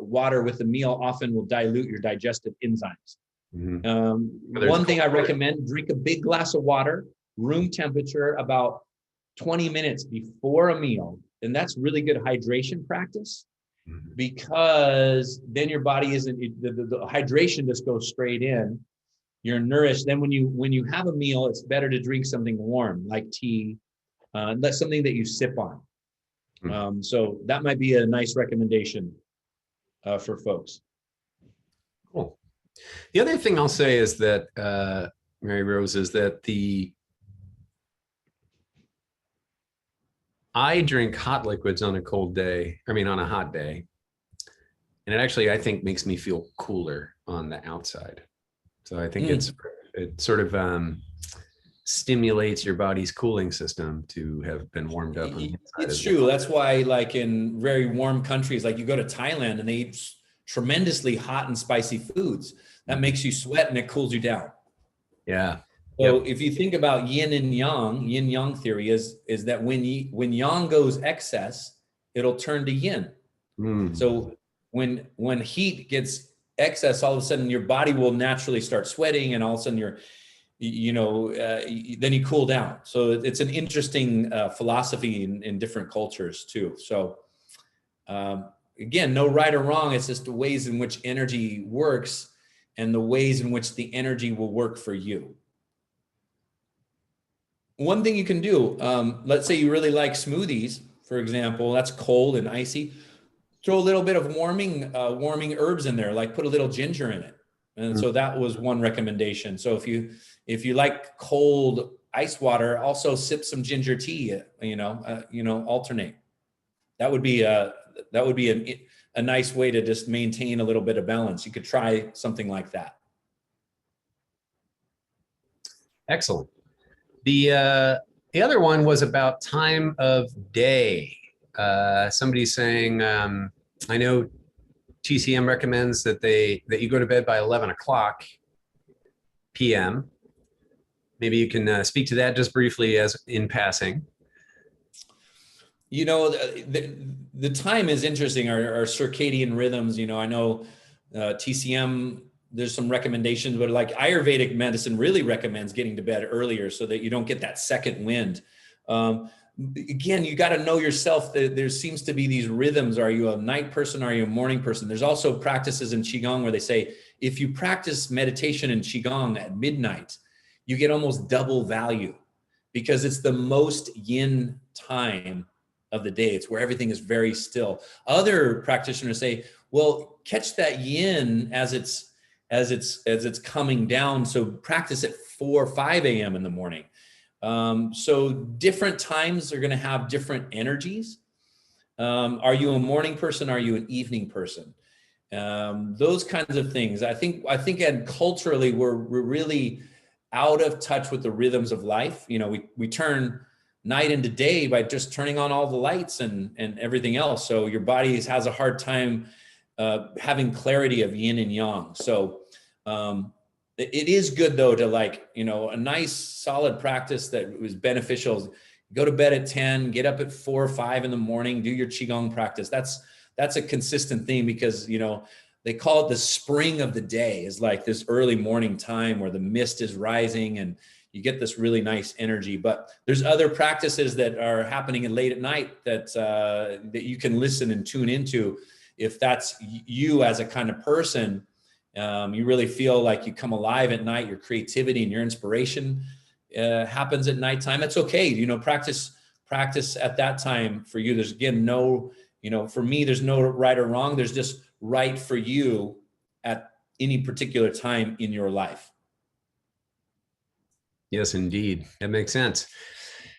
water with the meal often will dilute your digestive enzymes. One thing I recommend, drink a big glass of water, room temperature, about 20 minutes before a meal. And that's really good hydration practice, because then your body the hydration just goes straight in. You're nourished. Then when you have a meal, it's better to drink something warm like tea. That's something that you sip on. So that might be a nice recommendation for folks. Cool. The other thing I'll say is that, Mary Rose, is that I drink hot liquids on a cold day. I mean, on a hot day. And it actually, I think, makes me feel cooler on the outside. So I think it sort of stimulates your body's cooling system to have been warmed up on the inside. It's true. That's why, like in very warm countries, like you go to Thailand and they eat tremendously hot and spicy foods. That makes you sweat and it cools you down. Yeah. So if you think about yin and yang, yin yang theory is that when yang goes excess, it'll turn to yin. So when heat gets excess, all of a sudden your body will naturally start sweating, and all of a sudden then you cool down. So it's an interesting philosophy in different cultures too. So again, no right or wrong. It's just the ways in which energy works and the ways in which the energy will work for you. One thing you can do, let's say you really like smoothies, for example, that's cold and icy. Throw a little bit of warming herbs in there, like put a little ginger in it. And so that was one recommendation. So if you like cold ice water, also sip some ginger tea, alternate. That would be a nice way to just maintain a little bit of balance. You could try something like that. Excellent. The other one was about time of day. Somebody's saying, I know TCM recommends that you go to bed by 11 o'clock p.m. Maybe you can speak to that just briefly as in passing. The time is interesting, our circadian rhythms. I know TCM, there's some recommendations, but like Ayurvedic medicine really recommends getting to bed earlier so that you don't get that second wind. Again, you got to know yourself. There seems to be these rhythms. Are you a night person? Are you a morning person? There's also practices in Qigong where they say, if you practice meditation in Qigong at midnight, you get almost double value because it's the most yin time of the day. It's where everything is very still. Other practitioners say, well, catch that yin as it's coming down. So practice at 4 or 5 a.m. in the morning. So different times are going to have different energies. Are you a morning person? Are you an evening person? Those kinds of things. I think and culturally we're really out of touch with the rhythms of life. We turn night into day by just turning on all the lights and everything else. So your body has a hard time having clarity of yin and yang. So it is good though to a nice solid practice that was beneficial. Go to bed at 10, get up at 4 or 5 in the morning, do your Qigong practice. That's a consistent theme because, they call it the spring of the day, is like this early morning time where the mist is rising and you get this really nice energy. But there's other practices that are happening late at night that you can listen and tune into. If that's you as a kind of person, you really feel like you come alive at night, your creativity and your inspiration happens at nighttime. It's okay. Practice at that time for you. There's again, for me, there's no right or wrong. There's just right for you at any particular time in your life. Yes, indeed. That makes sense.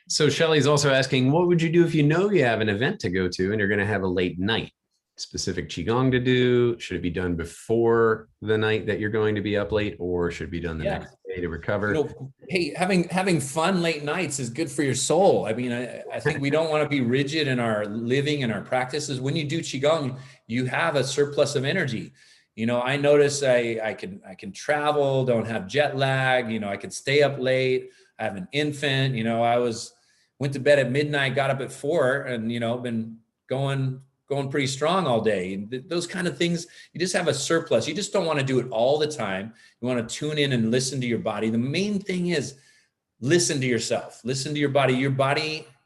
So Shelley's also asking, what would you do if you know you have an event to go to and you're going to have a late night? Specific Qigong to do? Should it be done before the night that you're going to be up late, or should it be done the next day to recover? Hey, having fun late nights is good for your soul. I mean, I think we don't want to be rigid in our living and our practices. When you do Qigong, you have a surplus of energy. I notice I can travel, don't have jet lag. I can stay up late. I have an infant. went to bed at midnight, got up at 4, and, you know, been going pretty strong all day. Those kind of things, you just have a surplus. You just don't want to do it all the time. You want to tune in and listen to your body. The main thing is listen to yourself, listen to your body.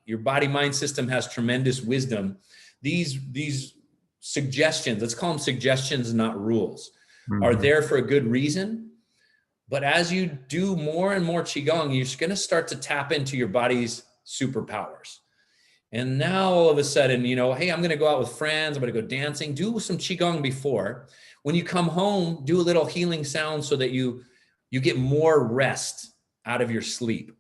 Your body mind system has tremendous wisdom. These suggestions, let's call them suggestions, not rules, are there for a good reason. But as you do more and more Qigong, you're going to start to tap into your body's superpowers. And now all of a sudden, you know, hey, I'm going to go out with friends. I'm going to go dancing, do some Qigong before. When you come home, do a little healing sound so that you get more rest out of your sleep.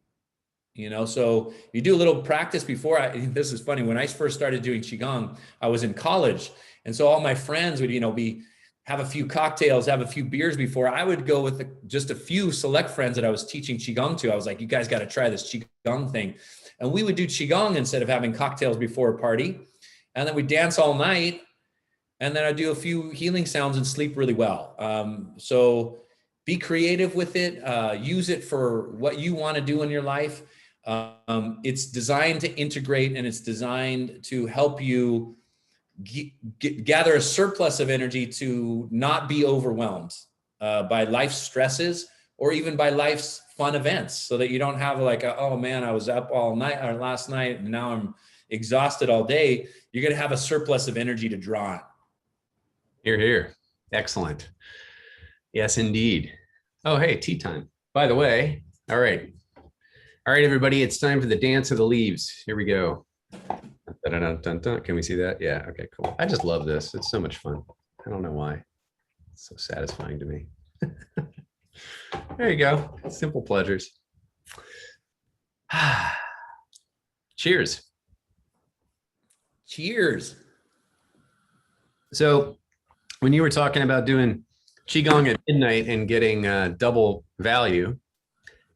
You know, so you do a little practice before. This is funny. When I first started doing Qigong, I was in college. And so all my friends would, you know, have a few cocktails, have a few beers before. I would go with just a few select friends that I was teaching Qigong to. I was like, you guys got to try this Qigong thing. And we would do Qigong instead of having cocktails before a party. And then we dance all night. And then I do a few healing sounds and sleep really well. So be creative with it. Use it for what you want to do in your life. It's designed to integrate, and it's designed to help you gather a surplus of energy to not be overwhelmed by life's stresses or even by life's fun events, so that you don't have like, oh man, I was up all night or last night and now I'm exhausted all day. You're going to have a surplus of energy to draw on. Here, here. Excellent. Yes, indeed. Oh, hey, tea time. By the way, all right. All right, everybody, it's time for the dance of the leaves. Here we go. Dun, dun, dun, dun. Can we see that? Yeah, okay, cool. I just love this. It's so much fun. I don't know why. It's so satisfying to me. There you go. Simple pleasures. Cheers. Cheers. So when you were talking about doing Qigong at midnight and getting double value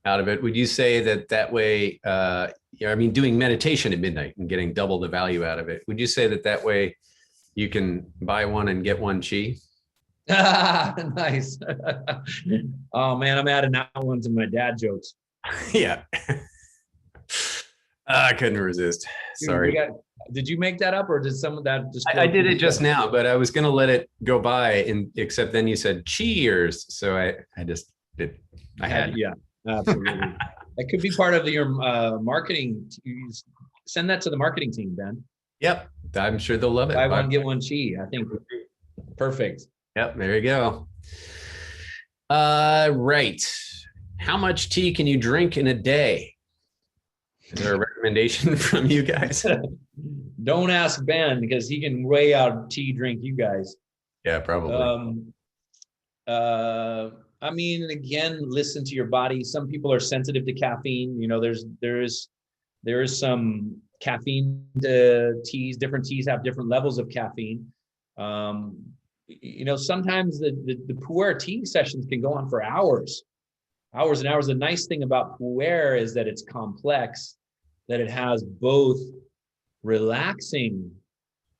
out of it, would you say that way, I mean, doing meditation at midnight and getting double the value out of it, would you say that way you can buy one and get one Qi? Nice. Oh man, I'm adding that one to my dad jokes. Yeah. I couldn't resist. Sorry. Did you make that up, or did some of that just? I did it just now, but I was going to let it go by, except then you said cheers. So I just did. I had. Yeah, absolutely. That could be part of your marketing. Send that to the marketing team, Ben. Yep. I'm sure they'll love it. Buy one, get one Qi. I think perfect. Yep. There you go. Right. How much tea can you drink in a day? Is there a recommendation from you guys? Don't ask Ben, because he can way out tea drink you guys. Yeah, probably. I mean, again, listen to your body. Some people are sensitive to caffeine. You know, there is some caffeine teas. Different teas have different levels of caffeine. You know, sometimes the pu'er tea sessions can go on for hours and hours. The nice thing about pu'er is that it's complex, that it has both relaxing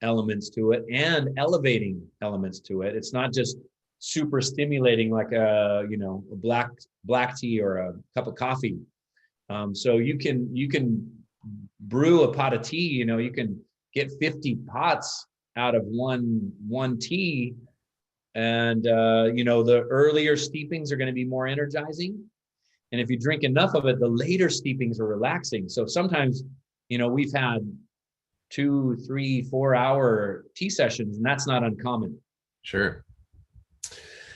elements to it and elevating elements to it. It's not just super stimulating like a black tea or a cup of coffee. So you can brew a pot of tea. You know, you can get 50 pots out of one tea. And, you know, the earlier steepings are going to be more energizing. And if you drink enough of it, the later steepings are relaxing. So sometimes, you know, we've had 2, 3, 4 hour tea sessions, and that's not uncommon. Sure.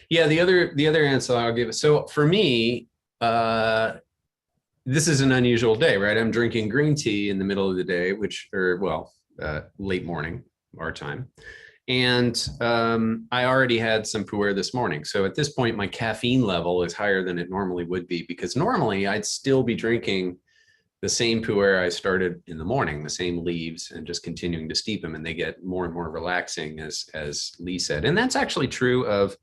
Yeah. The other answer I'll give. So for me, this is an unusual day, right? I'm drinking green tea in the middle of the day, late morning, our time. And I already had some pu'er this morning. So at this point, my caffeine level is higher than it normally would be, because normally I'd still be drinking the same pu'er I started in the morning, the same leaves, and just continuing to steep them. And they get more and more relaxing, as Lee said. And that's actually true of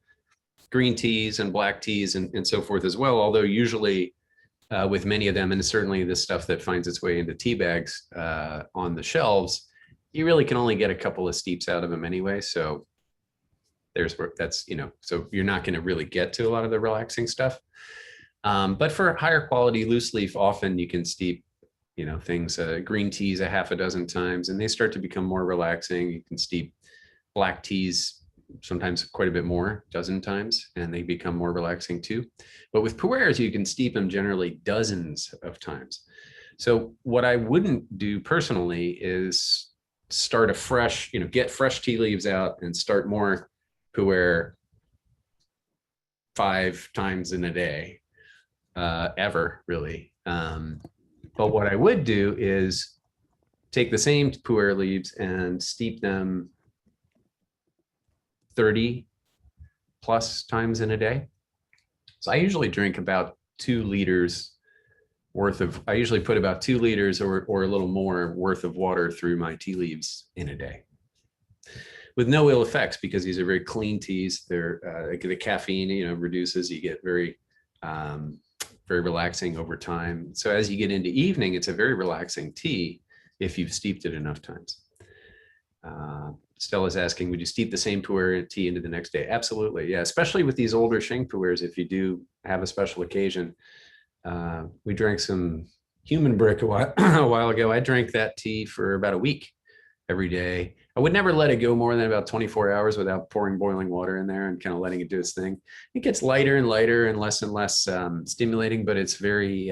green teas and black teas and so forth as well. Although usually with many of them, and certainly the stuff that finds its way into tea bags on the shelves, you really can only get a couple of steeps out of them anyway. So so you're not going to really get to a lot of the relaxing stuff. But for higher quality loose leaf, often you can steep things, green teas a half a dozen times, and they start to become more relaxing. You can steep black teas sometimes quite a bit more, dozen times, and they become more relaxing too. But with pu'ers, you can steep them generally dozens of times. So what I wouldn't do personally is start a fresh, get fresh tea leaves out and start more pu'er 5 times in a day, ever really. But what I would do is take the same pu'er leaves and steep them 30 plus times in a day. So I usually drink about 2 liters worth of, I usually put about 2 liters or a little more worth of water through my tea leaves in a day, with no ill effects, because these are very clean teas. They're the caffeine, reduces. You get very, very relaxing over time. So as you get into evening, it's a very relaxing tea if you've steeped it enough times. Stella's asking, would you steep the same pu'er tea into the next day? Absolutely, yeah. Especially with these older Sheng pu'ers, if you do have a special occasion. We drank some human brick a while ago. I drank that tea for about a week every day. I would never let it go more than about 24 hours without pouring boiling water in there and kind of letting it do its thing. It gets lighter and lighter and less stimulating, but it's very,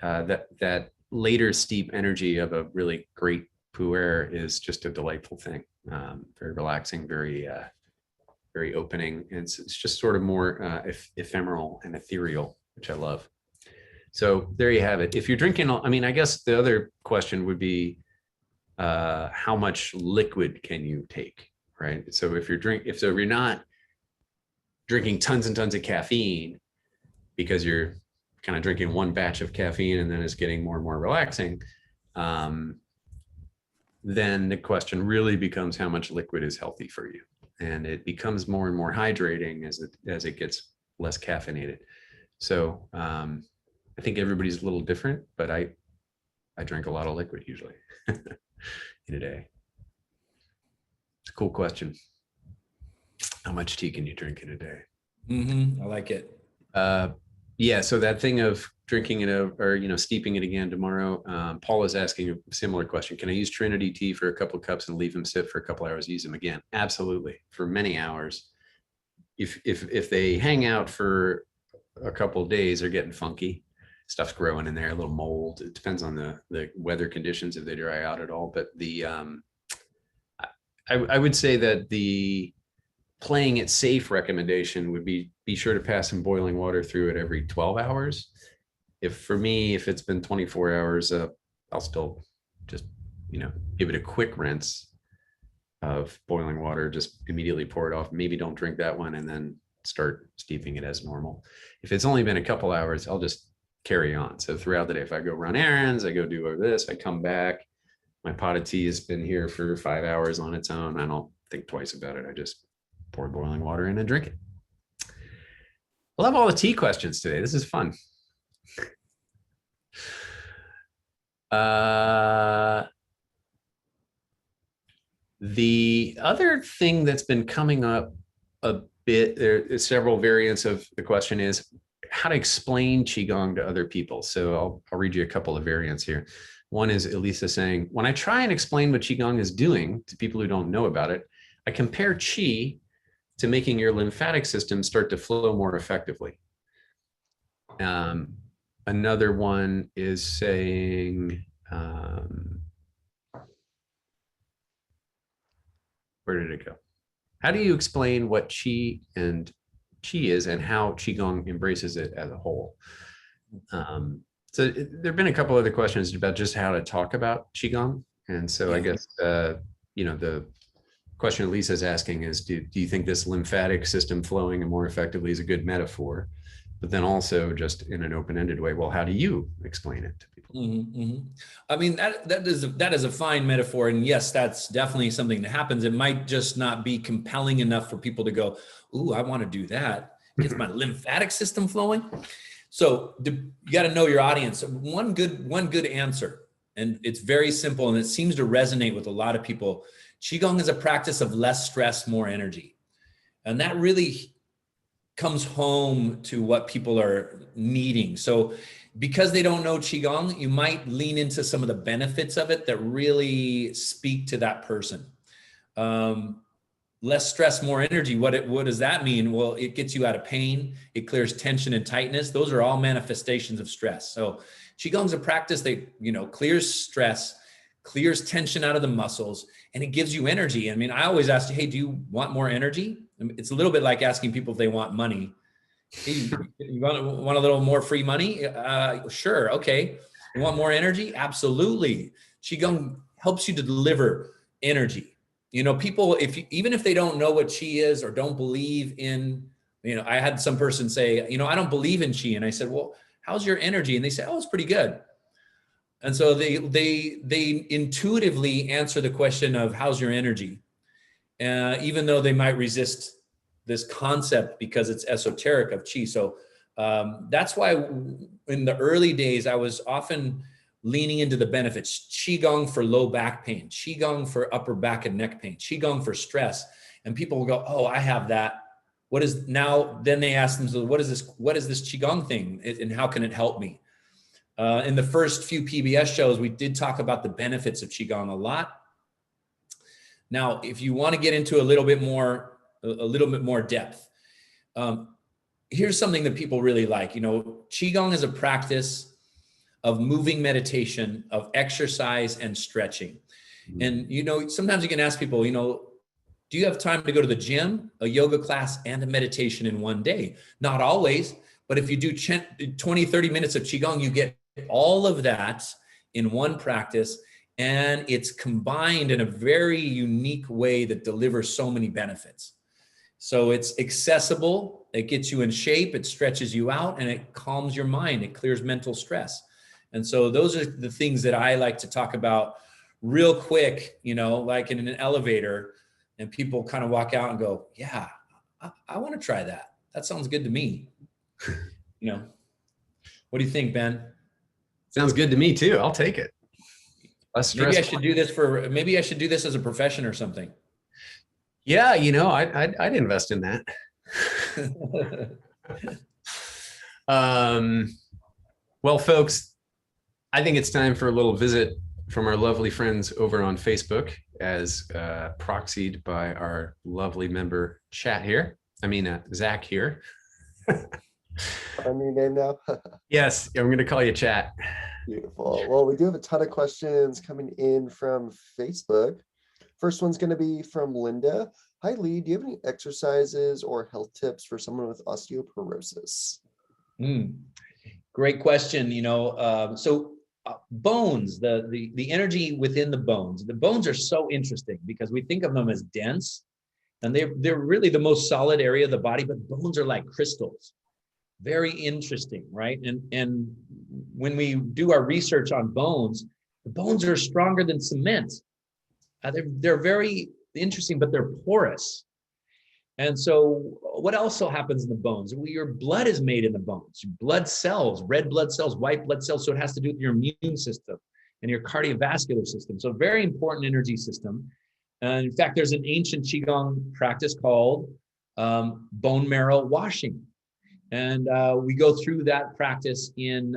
that later steep energy of a really great pu'er is just a delightful thing. Very relaxing, very, very opening. And it's just sort of more ephemeral and ethereal, which I love. So there you have it. If you're drinking, I guess the other question would be, how much liquid can you take, right? So if you're not drinking tons and tons of caffeine because you're kind of drinking one batch of caffeine and then it's getting more and more relaxing, then the question really becomes how much liquid is healthy for you. And it becomes more and more hydrating as it gets less caffeinated. So I think everybody's a little different, but I drink a lot of liquid usually in a day. It's a cool question. How much tea can you drink in a day? I like it. Yeah, so that thing of drinking it or steeping it again tomorrow. Paul is asking a similar question. Can I use Trinity tea for a couple of cups and leave them sit for a couple of hours, use them again? Absolutely, for many hours. If they hang out for a couple of days, they're getting funky. Stuff's growing in there, a little mold. It depends on the weather conditions if they dry out at all. But I would say that the playing it safe recommendation would be sure to pass some boiling water through it every 12 hours. If it's been 24 hours, I'll still just, give it a quick rinse of boiling water, just immediately pour it off. Maybe don't drink that one and then start steeping it as normal. If it's only been a couple hours, I'll just carry on. So throughout the day, if I go run errands, I go do this, I come back, my pot of tea has been here for 5 hours on its own. I don't think twice about it. I just pour boiling water in and drink it. I love all the tea questions today. This is fun. The other thing that's been coming up a bit, there are several variants of the question, is how to explain Qigong to other people. So I'll read you a couple of variants here. One is Elisa saying, when I try and explain what Qigong is doing to people who don't know about it, I compare Qi to making your lymphatic system start to flow more effectively. Another one is saying, where did it go? How do you explain what Qi is and how Qigong embraces it as a whole? So there've been a couple other questions about just how to talk about Qigong. And so I guess, the question Lisa's asking is, do you think this lymphatic system flowing more effectively is a good metaphor? But then also just in an open-ended way, well, how do you explain it to people? I mean, that is a fine metaphor. And yes, that's definitely something that happens. It might just not be compelling enough for people to go, ooh, I want to do that. Gets my lymphatic system flowing. So you got to know your audience. One good answer, and it's very simple, and it seems to resonate with a lot of people. Qigong is a practice of less stress, more energy. And that really comes home to what people are needing. So because they don't know Qigong, you might lean into some of the benefits of it that really speak to that person. Less stress, more energy. What does that mean? Well, it gets you out of pain. It clears tension and tightness. Those are all manifestations of stress. So Qigong's a practice that, clears stress, clears tension out of the muscles, and it gives you energy. I mean, I always ask you, hey, do you want more energy? I mean, it's a little bit like asking people if they want money. Hey, you want a little more free money? Sure. Okay. You want more energy? Absolutely. Qigong helps you to deliver energy. People, even if they don't know what Qi is or don't believe in, I had some person say, I don't believe in Qi. And I said, well, how's your energy? And they say, oh, it's pretty good. And so they intuitively answer the question of how's your energy? Even though they might resist this concept because it's esoteric of Qi. So that's why in the early days, I was often leaning into the benefits. Qigong for low back pain, Qigong for upper back and neck pain, Qigong for stress. And people will go, oh, I have that. What is now? Then they ask themselves, what is this Qigong thing? And how can it help me? In the first few PBS shows, we did talk about the benefits of Qigong a lot. Now, if you want to get into a little bit more depth, here's something that people really like. Qigong is a practice of moving meditation, of exercise and stretching. And, sometimes you can ask people, do you have time to go to the gym, a yoga class, and a meditation in one day? Not always, but if you do 20, 30 minutes of Qigong, you get all of that in one practice, and it's combined in a very unique way that delivers so many benefits. So it's accessible, it gets you in shape, it stretches you out, and it calms your mind, it clears mental stress. And so those are the things that I like to talk about real quick, like in an elevator, and people kind of walk out and go, yeah, I want to try that. That sounds good to me. What do you think, Ben? Sounds good to me too. I'll take it. Less stress. Maybe I should do this as a profession or something. Yeah. I'd invest in that. Well, folks, I think it's time for a little visit from our lovely friends over on Facebook, as proxied by our lovely member Zach here. On your name now? Yes, I'm going to call you Chat. Beautiful. Well, we do have a ton of questions coming in from Facebook. First one's going to be from Linda. Hi, Lee. Do you have any exercises or health tips for someone with osteoporosis? Great question. Bones, the energy within the bones. The bones are so interesting because we think of them as dense, and they're really the most solid area of the body, but bones are like crystals. Very interesting, right? And when we do our research on bones, the bones are stronger than cement. They're very interesting, but they're porous. And so what also happens in the bones? Well, your blood is made in the bones. Blood cells, red blood cells, white blood cells. So it has to do with your immune system and your cardiovascular system. So very important energy system. And in fact, there's an ancient Qigong practice called bone marrow washing. And we go through that practice in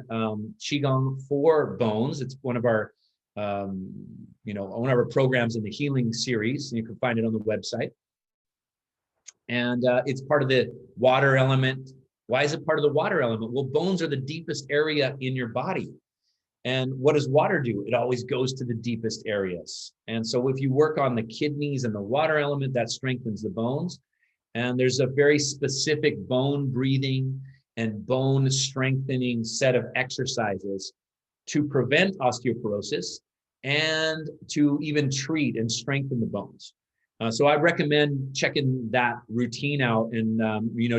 Qigong for bones. It's one of our, one of our programs in the healing series. And you can find it on the website. And it's part of the water element. Why is it part of the water element? Well, bones are the deepest area in your body. And what does water do? It always goes to the deepest areas. And so if you work on the kidneys and the water element, that strengthens the bones. And there's a very specific bone breathing and bone strengthening set of exercises to prevent osteoporosis and to even treat and strengthen the bones. So I recommend checking that routine out and,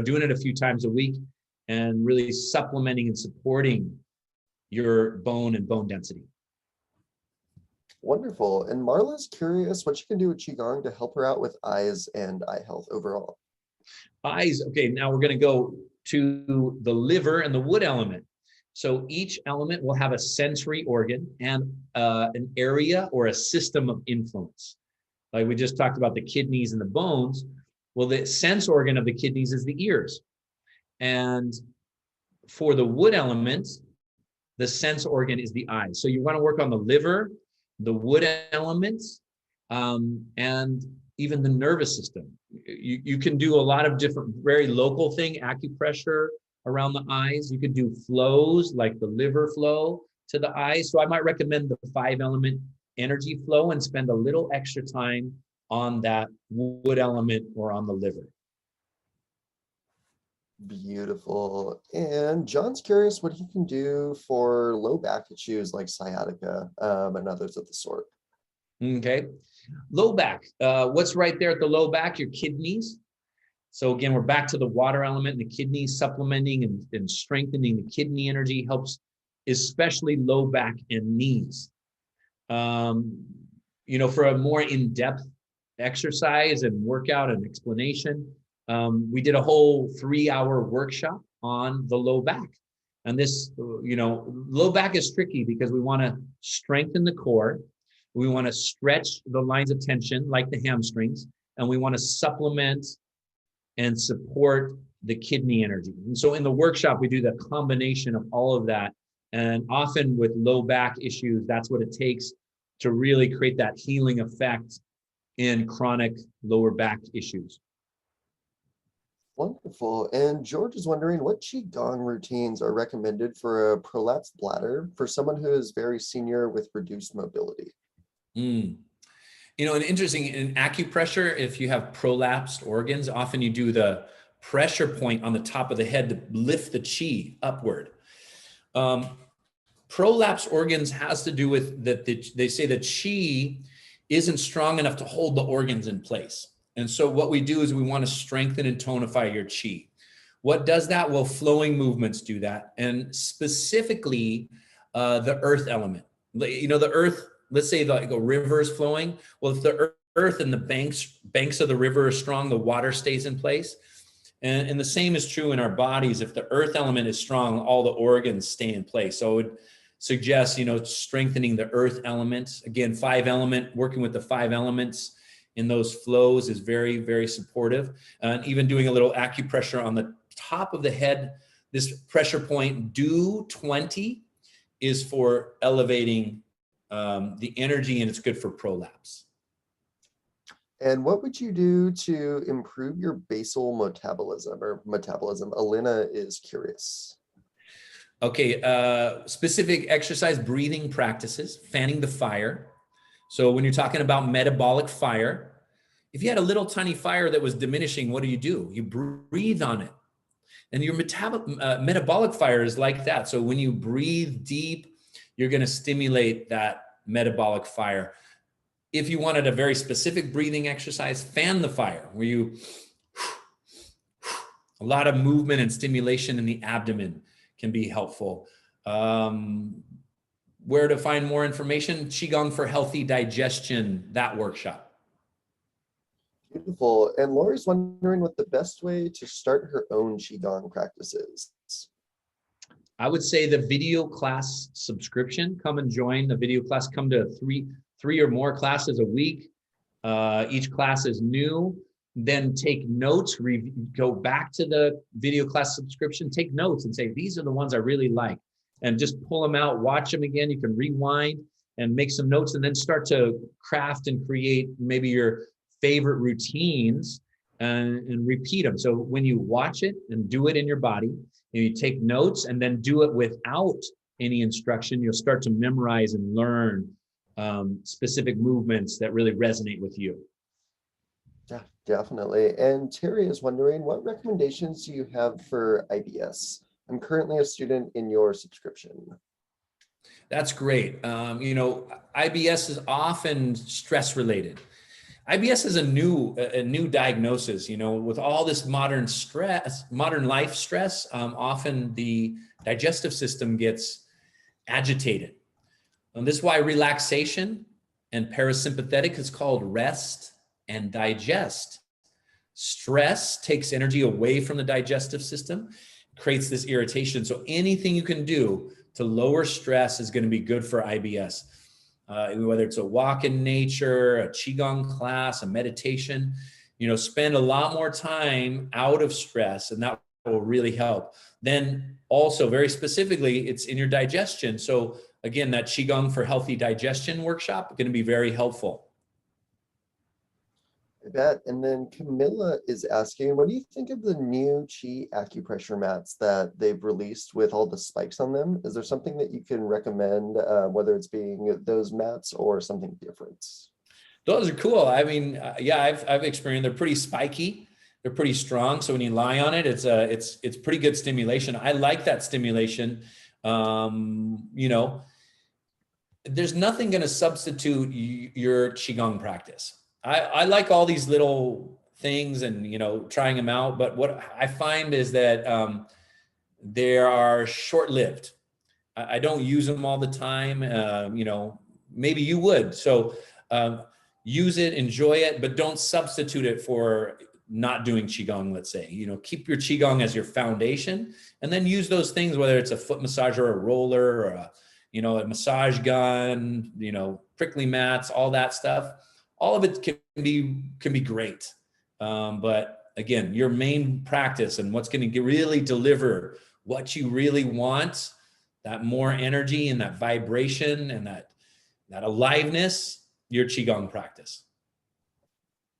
doing it a few times a week and really supplementing and supporting your bone and bone density. Wonderful. And Marla's curious what you can do with Qigong to help her out with eyes and eye health overall. Eyes. Okay, now we're going to go to the liver and the wood element. So each element will have a sensory organ and an area or a system of influence. Like we just talked about the kidneys and the bones. Well, the sense organ of the kidneys is the ears. And for the wood element, the sense organ is the eye. So you want to work on the liver, the wood elements, and even the nervous system. You can do a lot of different, very local thing, acupressure around the eyes. You could do flows like the liver flow to the eyes. So I might recommend the 5-element energy flow and spend a little extra time on that wood element or on the liver. Beautiful. And John's curious what he can do for low back issues like sciatica and others of the sort. Okay. Low back. What's right there at the low back? Your kidneys. So again, we're back to the water element and the kidneys. Supplementing and strengthening the kidney energy helps, especially low back and knees. For a more in-depth exercise and workout and explanation, we did a whole 3-hour workshop on the low back. And this, low back is tricky because we want to strengthen the core. We want to stretch the lines of tension like the hamstrings, and we want to supplement and support the kidney energy. And so in the workshop, we do the combination of all of that. And often with low back issues, that's what it takes to really create that healing effect in chronic lower back issues. Wonderful. And George is wondering what Qi Gong routines are recommended for a prolapsed bladder for someone who is very senior with reduced mobility. And interesting, in acupressure, if you have prolapsed organs, often you do the pressure point on the top of the head to lift the chi upward. Prolapsed organs has to do with that they say the chi isn't strong enough to hold the organs in place. And so what we do is we want to strengthen and tonify your chi. What does that? Well, flowing movements do that. And specifically the earth element. The earth, let's say like a river is flowing. Well, if the earth and the banks of the river are strong, the water stays in place. And the same is true in our bodies. If the earth element is strong, all the organs stay in place. So I would suggest, strengthening the earth elements. Again, 5-element, working with the 5 elements in those flows is very, very supportive. And even doing a little acupressure on the top of the head, this pressure point, do 20, is for elevating the energy, and it's good for prolapse. And what would you do to improve your basal metabolism? Elena is curious. Okay, specific exercise, breathing practices, fanning the fire. So when you're talking about metabolic fire, if you had a little tiny fire that was diminishing, what do? You breathe on it. And your metabolic fire is like that. So when you breathe deep, you're going to stimulate that metabolic fire. If you wanted a very specific breathing exercise, fan the fire, where you, a lot of movement and stimulation in the abdomen can be helpful. Where to find more information? Qigong for Healthy Digestion, that workshop. Beautiful. And Lori's wondering what the best way to start her own Qigong practices. I would say the video class subscription. Come and join the video class. Come to three or more classes a week. Each class is new. Then take notes, go back to the video class subscription, take notes and say, these are the ones I really like. And just pull them out, watch them again. You can rewind and make some notes, and then start to craft and create maybe your favorite routines and repeat them. So when you watch it and do it in your body, and you take notes and then do it without any instruction, you'll start to memorize and learn specific movements that really resonate with you. Yeah, definitely. And Terry is wondering, what recommendations do you have for IBS? I'm currently a student in your subscription. That's great. IBS is often stress related. IBS is a new diagnosis, with all this modern life stress, often the digestive system gets agitated. And this is why relaxation and parasympathetic is called rest and digest. Stress takes energy away from the digestive system, creates this irritation. So anything you can do to lower stress is going to be good for IBS. Whether it's a walk in nature, a Qigong class, a meditation, spend a lot more time out of stress, and that will really help. then also very specifically, it's in your digestion. So again, that Qigong for healthy digestion workshop is going to be very helpful. I bet. And then Camilla is asking, what do you think of the new Qi acupressure mats that they've released with all the spikes on them? Is there something that you can recommend, whether it's being those mats or something different? Those are cool. I mean, yeah, I've experienced, they're pretty spiky. They're pretty strong. So when you lie on it, it's pretty good stimulation. I like that stimulation. You know, there's nothing going to substitute your Qigong practice. I like all these little things and, you know, trying them out. But what I find is that they are short-lived. I don't use them all the time. You know, maybe you would. So use it, enjoy it, but don't substitute it for not doing Qigong, let's say. You know, keep your Qigong as your foundation, and then use those things, whether it's a foot massager or a roller or a, you know, a massage gun, you know, prickly mats, all that stuff. All of it can be great. But again, your main practice and what's going to really deliver what you really want, that more energy and that vibration and that aliveness, your Qigong practice.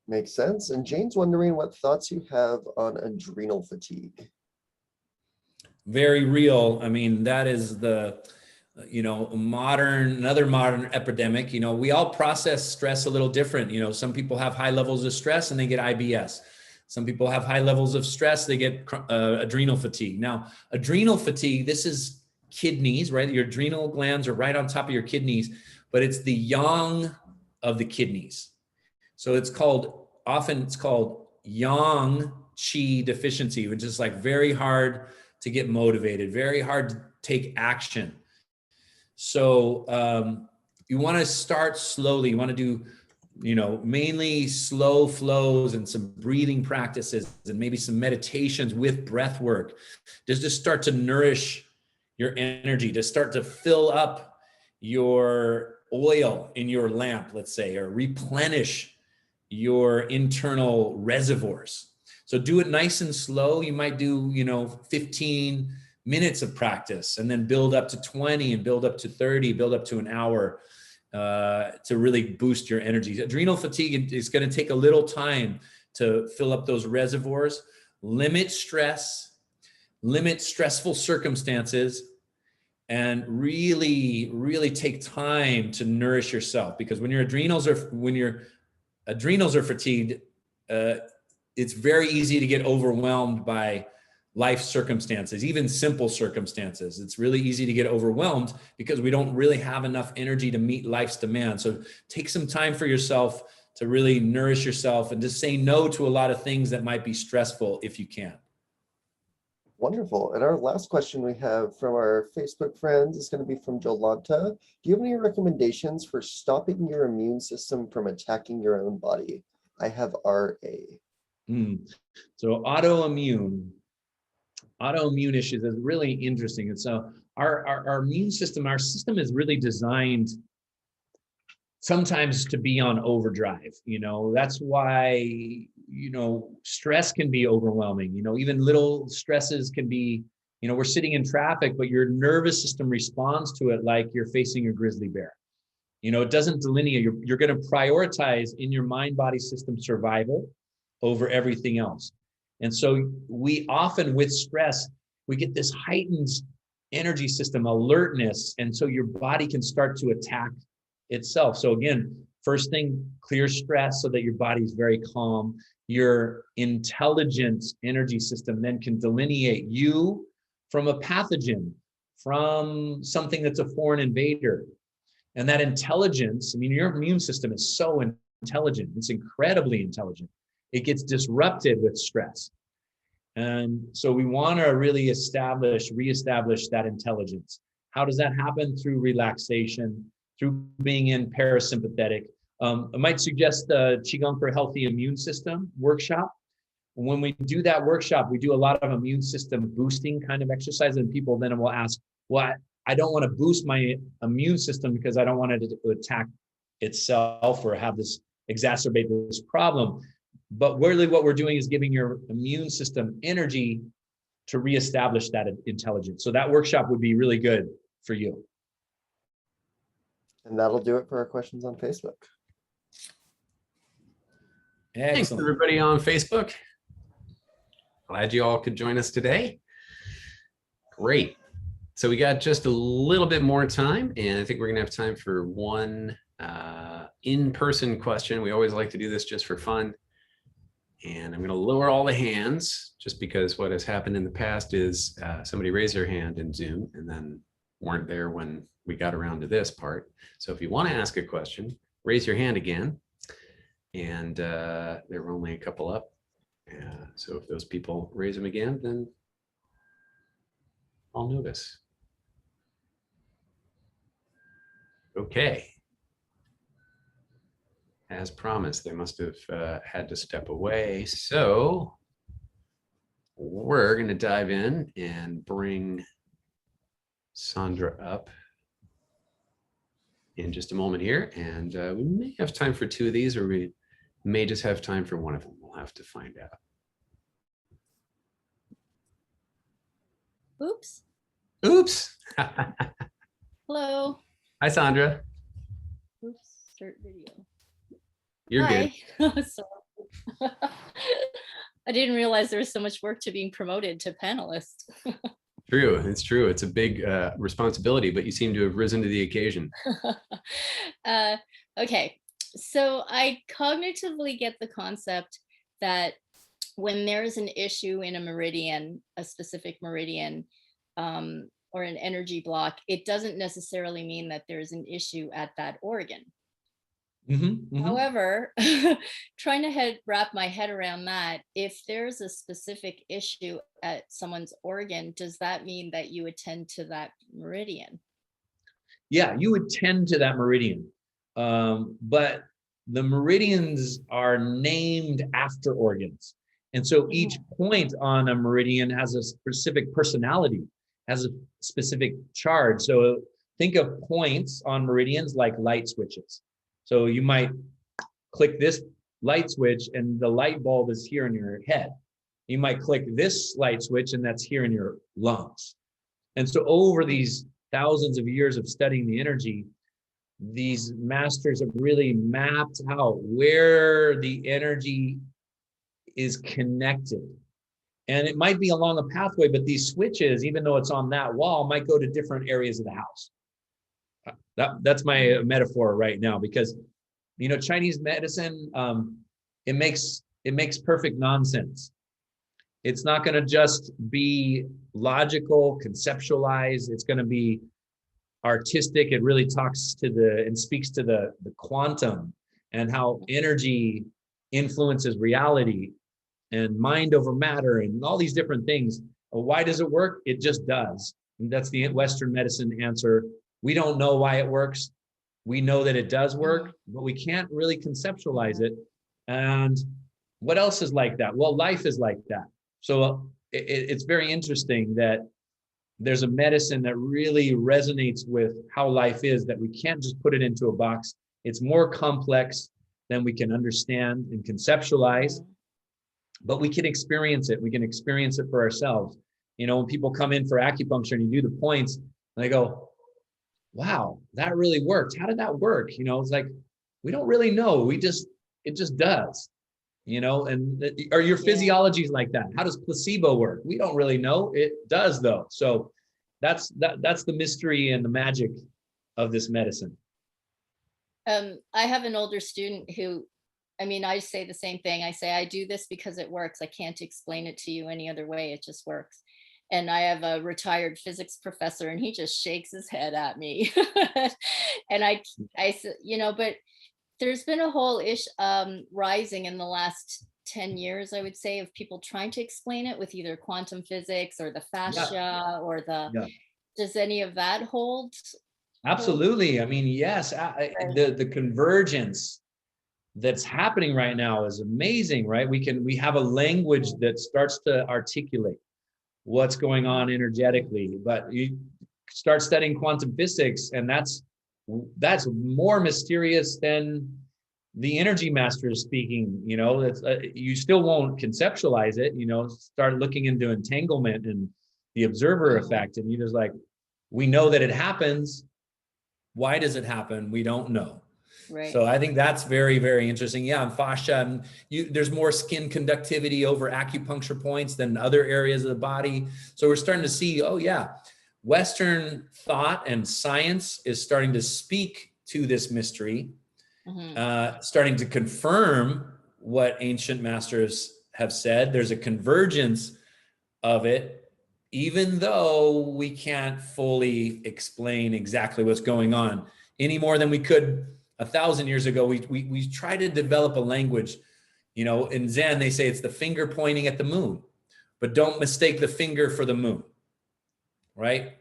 Makes sense. And Jane's wondering what thoughts you have on adrenal fatigue. Very real. I mean, that is the, you know, another modern epidemic. You know, we all process stress a little different. You know, some people have high levels of stress and they get IBS. Some people have high levels of stress, they get adrenal fatigue. Now, adrenal fatigue, this is kidneys, right? Your adrenal glands are right on top of your kidneys, but it's the yang of the kidneys. So often it's called yang qi deficiency, which is like very hard to get motivated, very hard to take action. So you want to start slowly. You want to do, you know, mainly slow flows and some breathing practices and maybe some meditations with breath work. Just to start to nourish your energy, to start to fill up your oil in your lamp, let's say, or replenish your internal reservoirs. So do it nice and slow. You might do, you know, 15 minutes of practice and then build up to 20 and build up to 30, build up to an hour to really boost your energy. Adrenal fatigue is going to take a little time to fill up those reservoirs. Limit stress, limit stressful circumstances, and really, really take time to nourish yourself. Because when your adrenals are fatigued, it's very easy to get overwhelmed by life circumstances, even simple circumstances. It's really easy to get overwhelmed because we don't really have enough energy to meet life's demands. So take some time for yourself to really nourish yourself and just say no to a lot of things that might be stressful if you can. Wonderful. And our last question we have from our Facebook friends is going to be from Jolanta. Do you have any recommendations for stopping your immune system from attacking your own body? I have RA. So autoimmune issues is really interesting. And so our immune system, our system is really designed sometimes to be on overdrive. You know, that's why, you know, stress can be overwhelming. You know, even little stresses can be, you know, we're sitting in traffic, but your nervous system responds to it like you're facing a grizzly bear. You know, it doesn't delineate. You're going to prioritize in your mind-body system survival over everything else. And so we often, with stress, we get this heightened energy system alertness. And so your body can start to attack itself. So again, first thing, clear stress so that your body is very calm. Your intelligent energy system then can delineate you from a pathogen, from something that's a foreign invader. And that intelligence, I mean, your immune system is so intelligent. It's incredibly intelligent. It gets disrupted with stress. And so we want to really reestablish that intelligence. How does that happen? Through relaxation, through being in parasympathetic. I might suggest the Qigong for a Healthy Immune System workshop. When we do that workshop, we do a lot of immune system boosting kind of exercises, and people then will ask, well, I don't want to boost my immune system because I don't want it to attack itself or have this exacerbate this problem. But really what we're doing is giving your immune system energy to reestablish that intelligence. So that workshop would be really good for you. And that'll do it for our questions on Facebook. Thanks, Excellent. everybody on Facebook. Glad you all could join us today. Great. So we got just a little bit more time, and I think we're going to have time for one in-person question. We always like to do this just for fun. And I'm going to lower all the hands, just because what has happened in the past is somebody raised their hand in Zoom and then weren't there when we got around to this part. So if you want to ask a question, raise your hand again. And there were only a couple up. So if those people raise them again, then I'll notice. Okay. As promised, they must have had to step away. So we're going to dive in and bring Sandra up in just a moment here. And we may have time for two of these, or we may just have time for one of them. We'll have to find out. Oops. Oops. Hello. Hi, Sandra. Oops. Start video. You're good. Hi. Sorry. I didn't realize there was so much work to being promoted to panelist. True. It's true. It's a big responsibility, but you seem to have risen to the occasion. Okay. So I cognitively get the concept that when there's an issue in a meridian, a specific meridian, or an energy block, it doesn't necessarily mean that there's an issue at that organ. However, trying to wrap my head around that, if there's a specific issue at someone's organ, does that mean that you attend to that meridian? Yeah, you would tend to that meridian. But the meridians are named after organs. And so each point on a meridian has a specific personality, has a specific charge. So think of points on meridians like light switches. So you might click this light switch and the light bulb is here in your head. You might click this light switch and that's here in your lungs. And so over these thousands of years of studying the energy, these masters have really mapped out where the energy is connected. And it might be along a pathway, but these switches, even though it's on that wall, might go to different areas of the house. That's my metaphor right now, because, you know, Chinese medicine, it makes perfect nonsense. It's not going to just be logical, conceptualized. It's going to be artistic. It really talks to and speaks to the quantum and how energy influences reality and mind over matter and all these different things. Why does it work? It just does. And that's the Western medicine answer. We don't know why it works. We know that it does work, but we can't really conceptualize it. And what else is like that? Well, life is like that. So it's very interesting that there's a medicine that really resonates with how life is, that we can't just put it into a box. It's more complex than we can understand and conceptualize, but we can experience it. We can experience it for ourselves. You know, when people come in for acupuncture and you do the points, and they go, wow, that really worked. How did that work? You know, it's like, we don't really know. It just does, you know, or your physiology is like that. How does placebo work? We don't really know. It does though. So that's the mystery and the magic of this medicine. I have an older student who, I mean, I say the same thing. I say, I do this because it works. I can't explain it to you any other way. It just works. And I have a retired physics professor and he just shakes his head at me. And I said, you know, but there's been a whole rising in the last 10 years, I would say, of people trying to explain it with either quantum physics or the fascia or does any of that hold? Absolutely. I mean, yes, the convergence that's happening right now is amazing, right? We have a language that starts to articulate what's going on energetically, but you start studying quantum physics and that's more mysterious than the energy master is speaking, you know, that's you still won't conceptualize it, you know, start looking into entanglement and the observer effect. And you just like, we know that it happens. Why does it happen? We don't know. Right. So I think that's very, very interesting. Yeah, and fascia, and there's more skin conductivity over acupuncture points than other areas of the body. So we're starting to see, oh yeah, Western thought and science is starting to speak to this mystery, starting to confirm what ancient masters have said. There's a convergence of it, even though we can't fully explain exactly what's going on any more than we could 1,000 years ago. We try to develop a language. You know, in Zen, they say it's the finger pointing at the moon, but don't mistake the finger for the moon, right?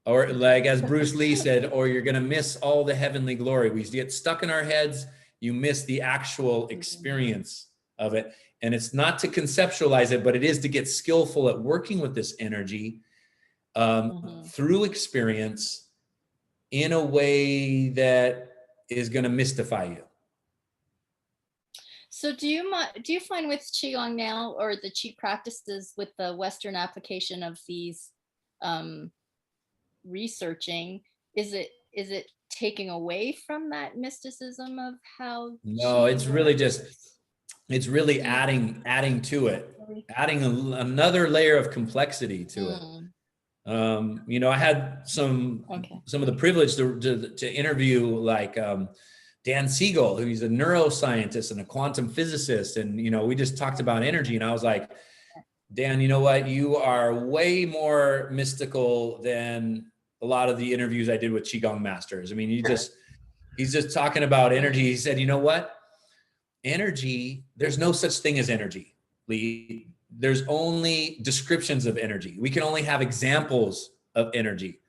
Or like as Bruce Lee said, or you're going to miss all the heavenly glory. We get stuck in our heads. You miss the actual experience of it. And it's not to conceptualize it, but it is to get skillful at working with this energy through experience in a way that is going to mystify you. So do you find with Qigong now, or the Qi practices with the Western application of these researching, is it taking away from that mysticism of how? No, it's really works? it's really adding to it, adding another layer of complexity to it. You know, I had some of the privilege to interview like Dan Siegel, who's a neuroscientist and a quantum physicist. And, you know, we just talked about energy, and I was like, Dan, you know what? You are way more mystical than a lot of the interviews I did with Qigong masters. I mean, he's just talking about energy. He said, you know what? Energy, there's no such thing as energy, Lee. There's only descriptions of energy. We can only have examples of energy.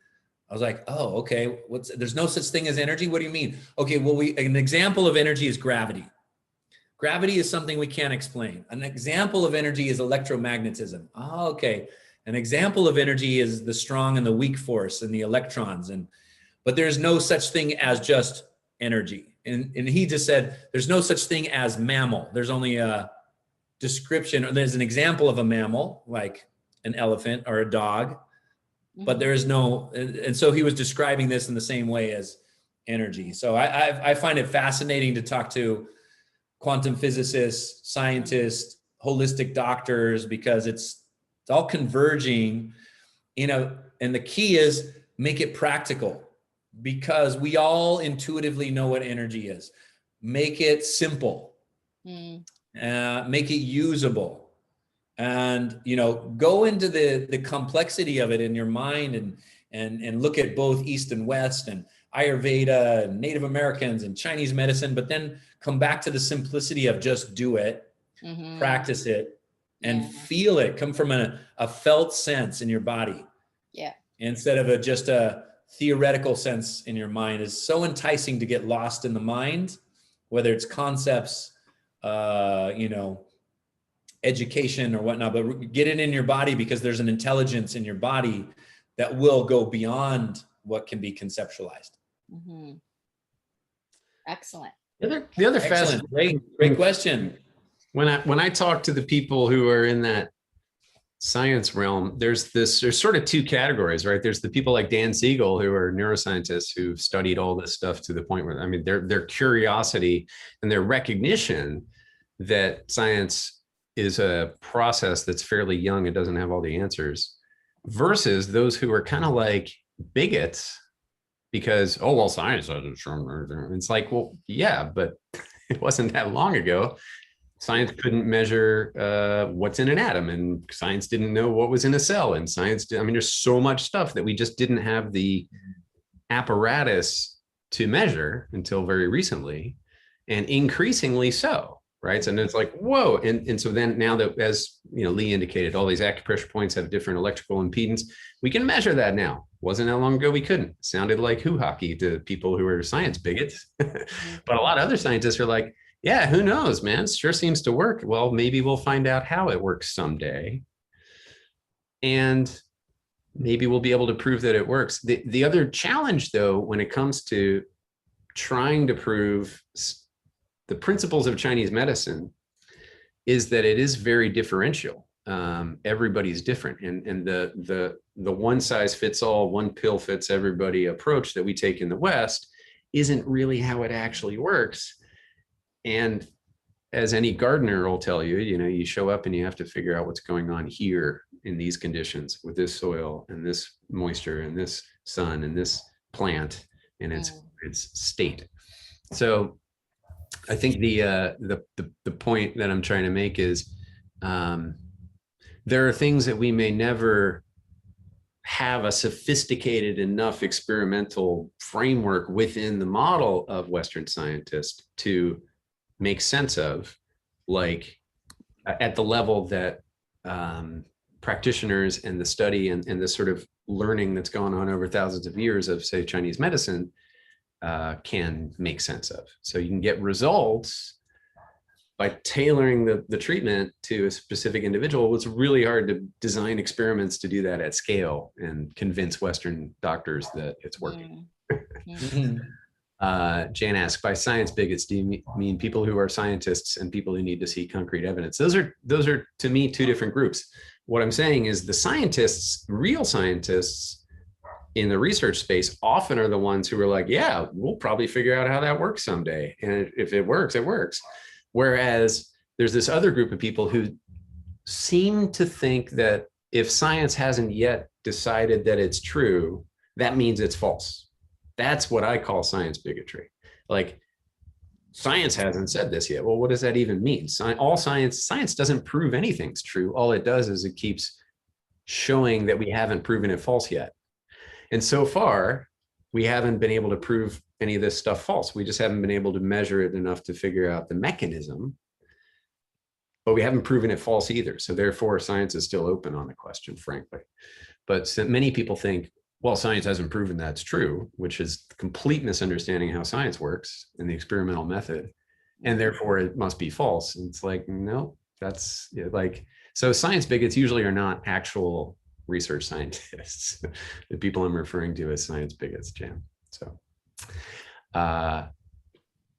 I was like, oh, okay. There's no such thing as energy? What do you mean? Okay, well, an example of energy is gravity. Gravity is something we can't explain. An example of energy is electromagnetism. Oh, okay. An example of energy is the strong and the weak force and the electrons. But there's no such thing as just energy. And he just said, there's no such thing as mammal. There's only a description, or there's an example of a mammal, like an elephant or a dog, but there is no, and so he was describing this in the same way as energy. So I find it fascinating to talk to quantum physicists, scientists, holistic doctors, because it's all converging, you know, and the key is make it practical, because we all intuitively know what energy is. Make it simple, make it usable, and, you know, go into the complexity of it in your mind, and look at both East and West and Ayurveda and Native Americans and Chinese medicine, but then come back to the simplicity of just do it, practice it, and feel it come from a felt sense in your body. Yeah. Instead of just a theoretical sense in your mind. Is so enticing to get lost in the mind, whether it's concepts, you know, education or whatnot, but get it in your body, because there's an intelligence in your body that will go beyond what can be conceptualized. Excellent. The other Excellent. Great question. When I talk to the people who are in that science realm, there's sort of two categories, right? There's the people like Dan Siegel, who are neuroscientists who've studied all this stuff to the point where, I mean, their curiosity and their recognition that science is a process that's fairly young and doesn't have all the answers, versus those who are kind of like bigots because, oh, well, science doesn't show. It's like, well, yeah, but it wasn't that long ago. Science couldn't measure what's in an atom, and science didn't know what was in a cell, and science I mean, there's so much stuff that we just didn't have the apparatus to measure until very recently, and increasingly so, right? So it's like, whoa. And so then now that, as you know, Lee indicated, all these acupressure points have different electrical impedance. We can measure that now. Wasn't that long ago we couldn't. Sounded like hoo hockey to people who are science bigots. But a lot of other scientists are like, yeah, who knows, man? Sure seems to work. Well, maybe we'll find out how it works someday. And maybe we'll be able to prove that it works. The other challenge, though, when it comes to trying to prove the principles of Chinese medicine is that it is very differential. Everybody's different, and the one size fits all, one pill fits everybody approach that we take in the West isn't really how it actually works. And as any gardener will tell you, you know, you show up and you have to figure out what's going on here in these conditions with this soil and this moisture and this sun and this plant and its state. So I think the point that I'm trying to make is there are things that we may never have a sophisticated enough experimental framework within the model of Western scientists to make sense of, like at the level that practitioners and the study and the sort of learning that's gone on over thousands of years of, say, Chinese medicine can make sense of. So you can get results by tailoring the treatment to a specific individual. It's really hard to design experiments to do that at scale and convince Western doctors that it's working. Jan asks, by science bigots, do you mean people who are scientists and people who need to see concrete evidence? Those are to me two different groups. What I'm saying is the scientists, real scientists in the research space, often are the ones who are like, yeah, we'll probably figure out how that works someday. And if it works, it works. Whereas there's this other group of people who seem to think that if science hasn't yet decided that it's true, that means it's false. That's what I call science bigotry. Like, science hasn't said this yet. Well, what does that even mean? Science doesn't prove anything's true. All it does is it keeps showing that we haven't proven it false yet. And so far, we haven't been able to prove any of this stuff false. We just haven't been able to measure it enough to figure out the mechanism, but we haven't proven it false either. So therefore, science is still open on the question, frankly. But many people think, well, science hasn't proven that's true, which is complete misunderstanding how science works in the experimental method, and therefore it must be false. And it's like, no, that's like, so science bigots usually are not actual research scientists, the people I'm referring to as science bigots, Jan. So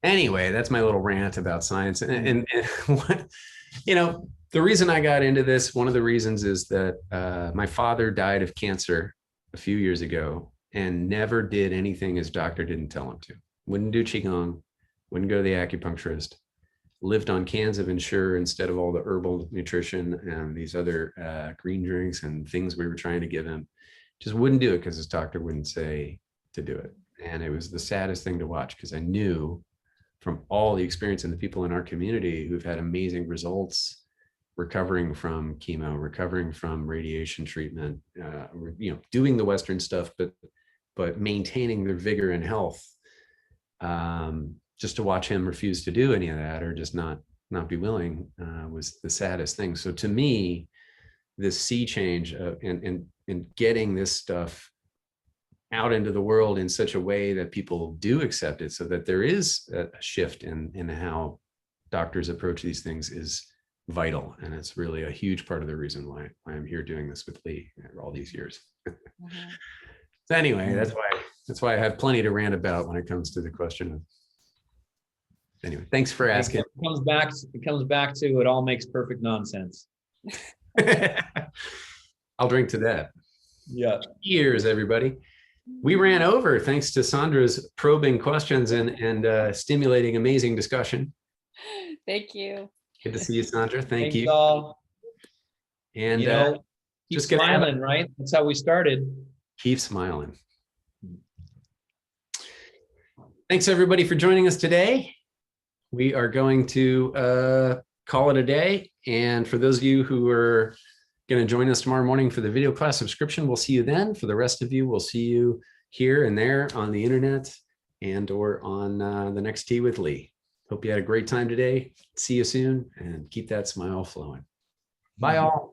anyway, that's my little rant about science. And what, you know, the reason I got into this, one of the reasons is that my father died of cancer a few years ago and never did anything his doctor didn't tell him to. Wouldn't do Qigong, wouldn't go to the acupuncturist, lived on cans of Ensure instead of all the herbal nutrition and these other green drinks and things we were trying to give him. Just wouldn't do it because his doctor wouldn't say to do it. And it was the saddest thing to watch, because I knew from all the experience and the people in our community who've had amazing results recovering from chemo, recovering from radiation treatment, you know, doing the Western stuff, but maintaining their vigor and health. Just to watch him refuse to do any of that, or just not be willing, was the saddest thing. So to me, this sea change in getting this stuff out into the world in such a way that people do accept it, so that there is a shift in how doctors approach these things, is vital. And it's really a huge part of the reason why I'm here doing this with Lee all these years. So anyway, that's why I have plenty to rant about when it comes to the question of. Anyway, thanks for asking. It comes back to it all makes perfect nonsense. I'll drink to that. Yeah. Cheers, everybody. We ran over thanks to Sandra's probing questions and stimulating, amazing discussion. Thank you. Good to see you, Sandra. Thank Thanks you. all. And You know, keep just gonna smiling, right? That's how we started. keep smiling. Thanks, everybody, for joining us today. We are going to call it a day. And for those of you who are going to join us tomorrow morning for the video class subscription, we'll see you then. For the rest of you, we'll see you here and there on the internet and or on the next Tea with Lee. Hope you had a great time today. See you soon, and keep that smile flowing. Bye all.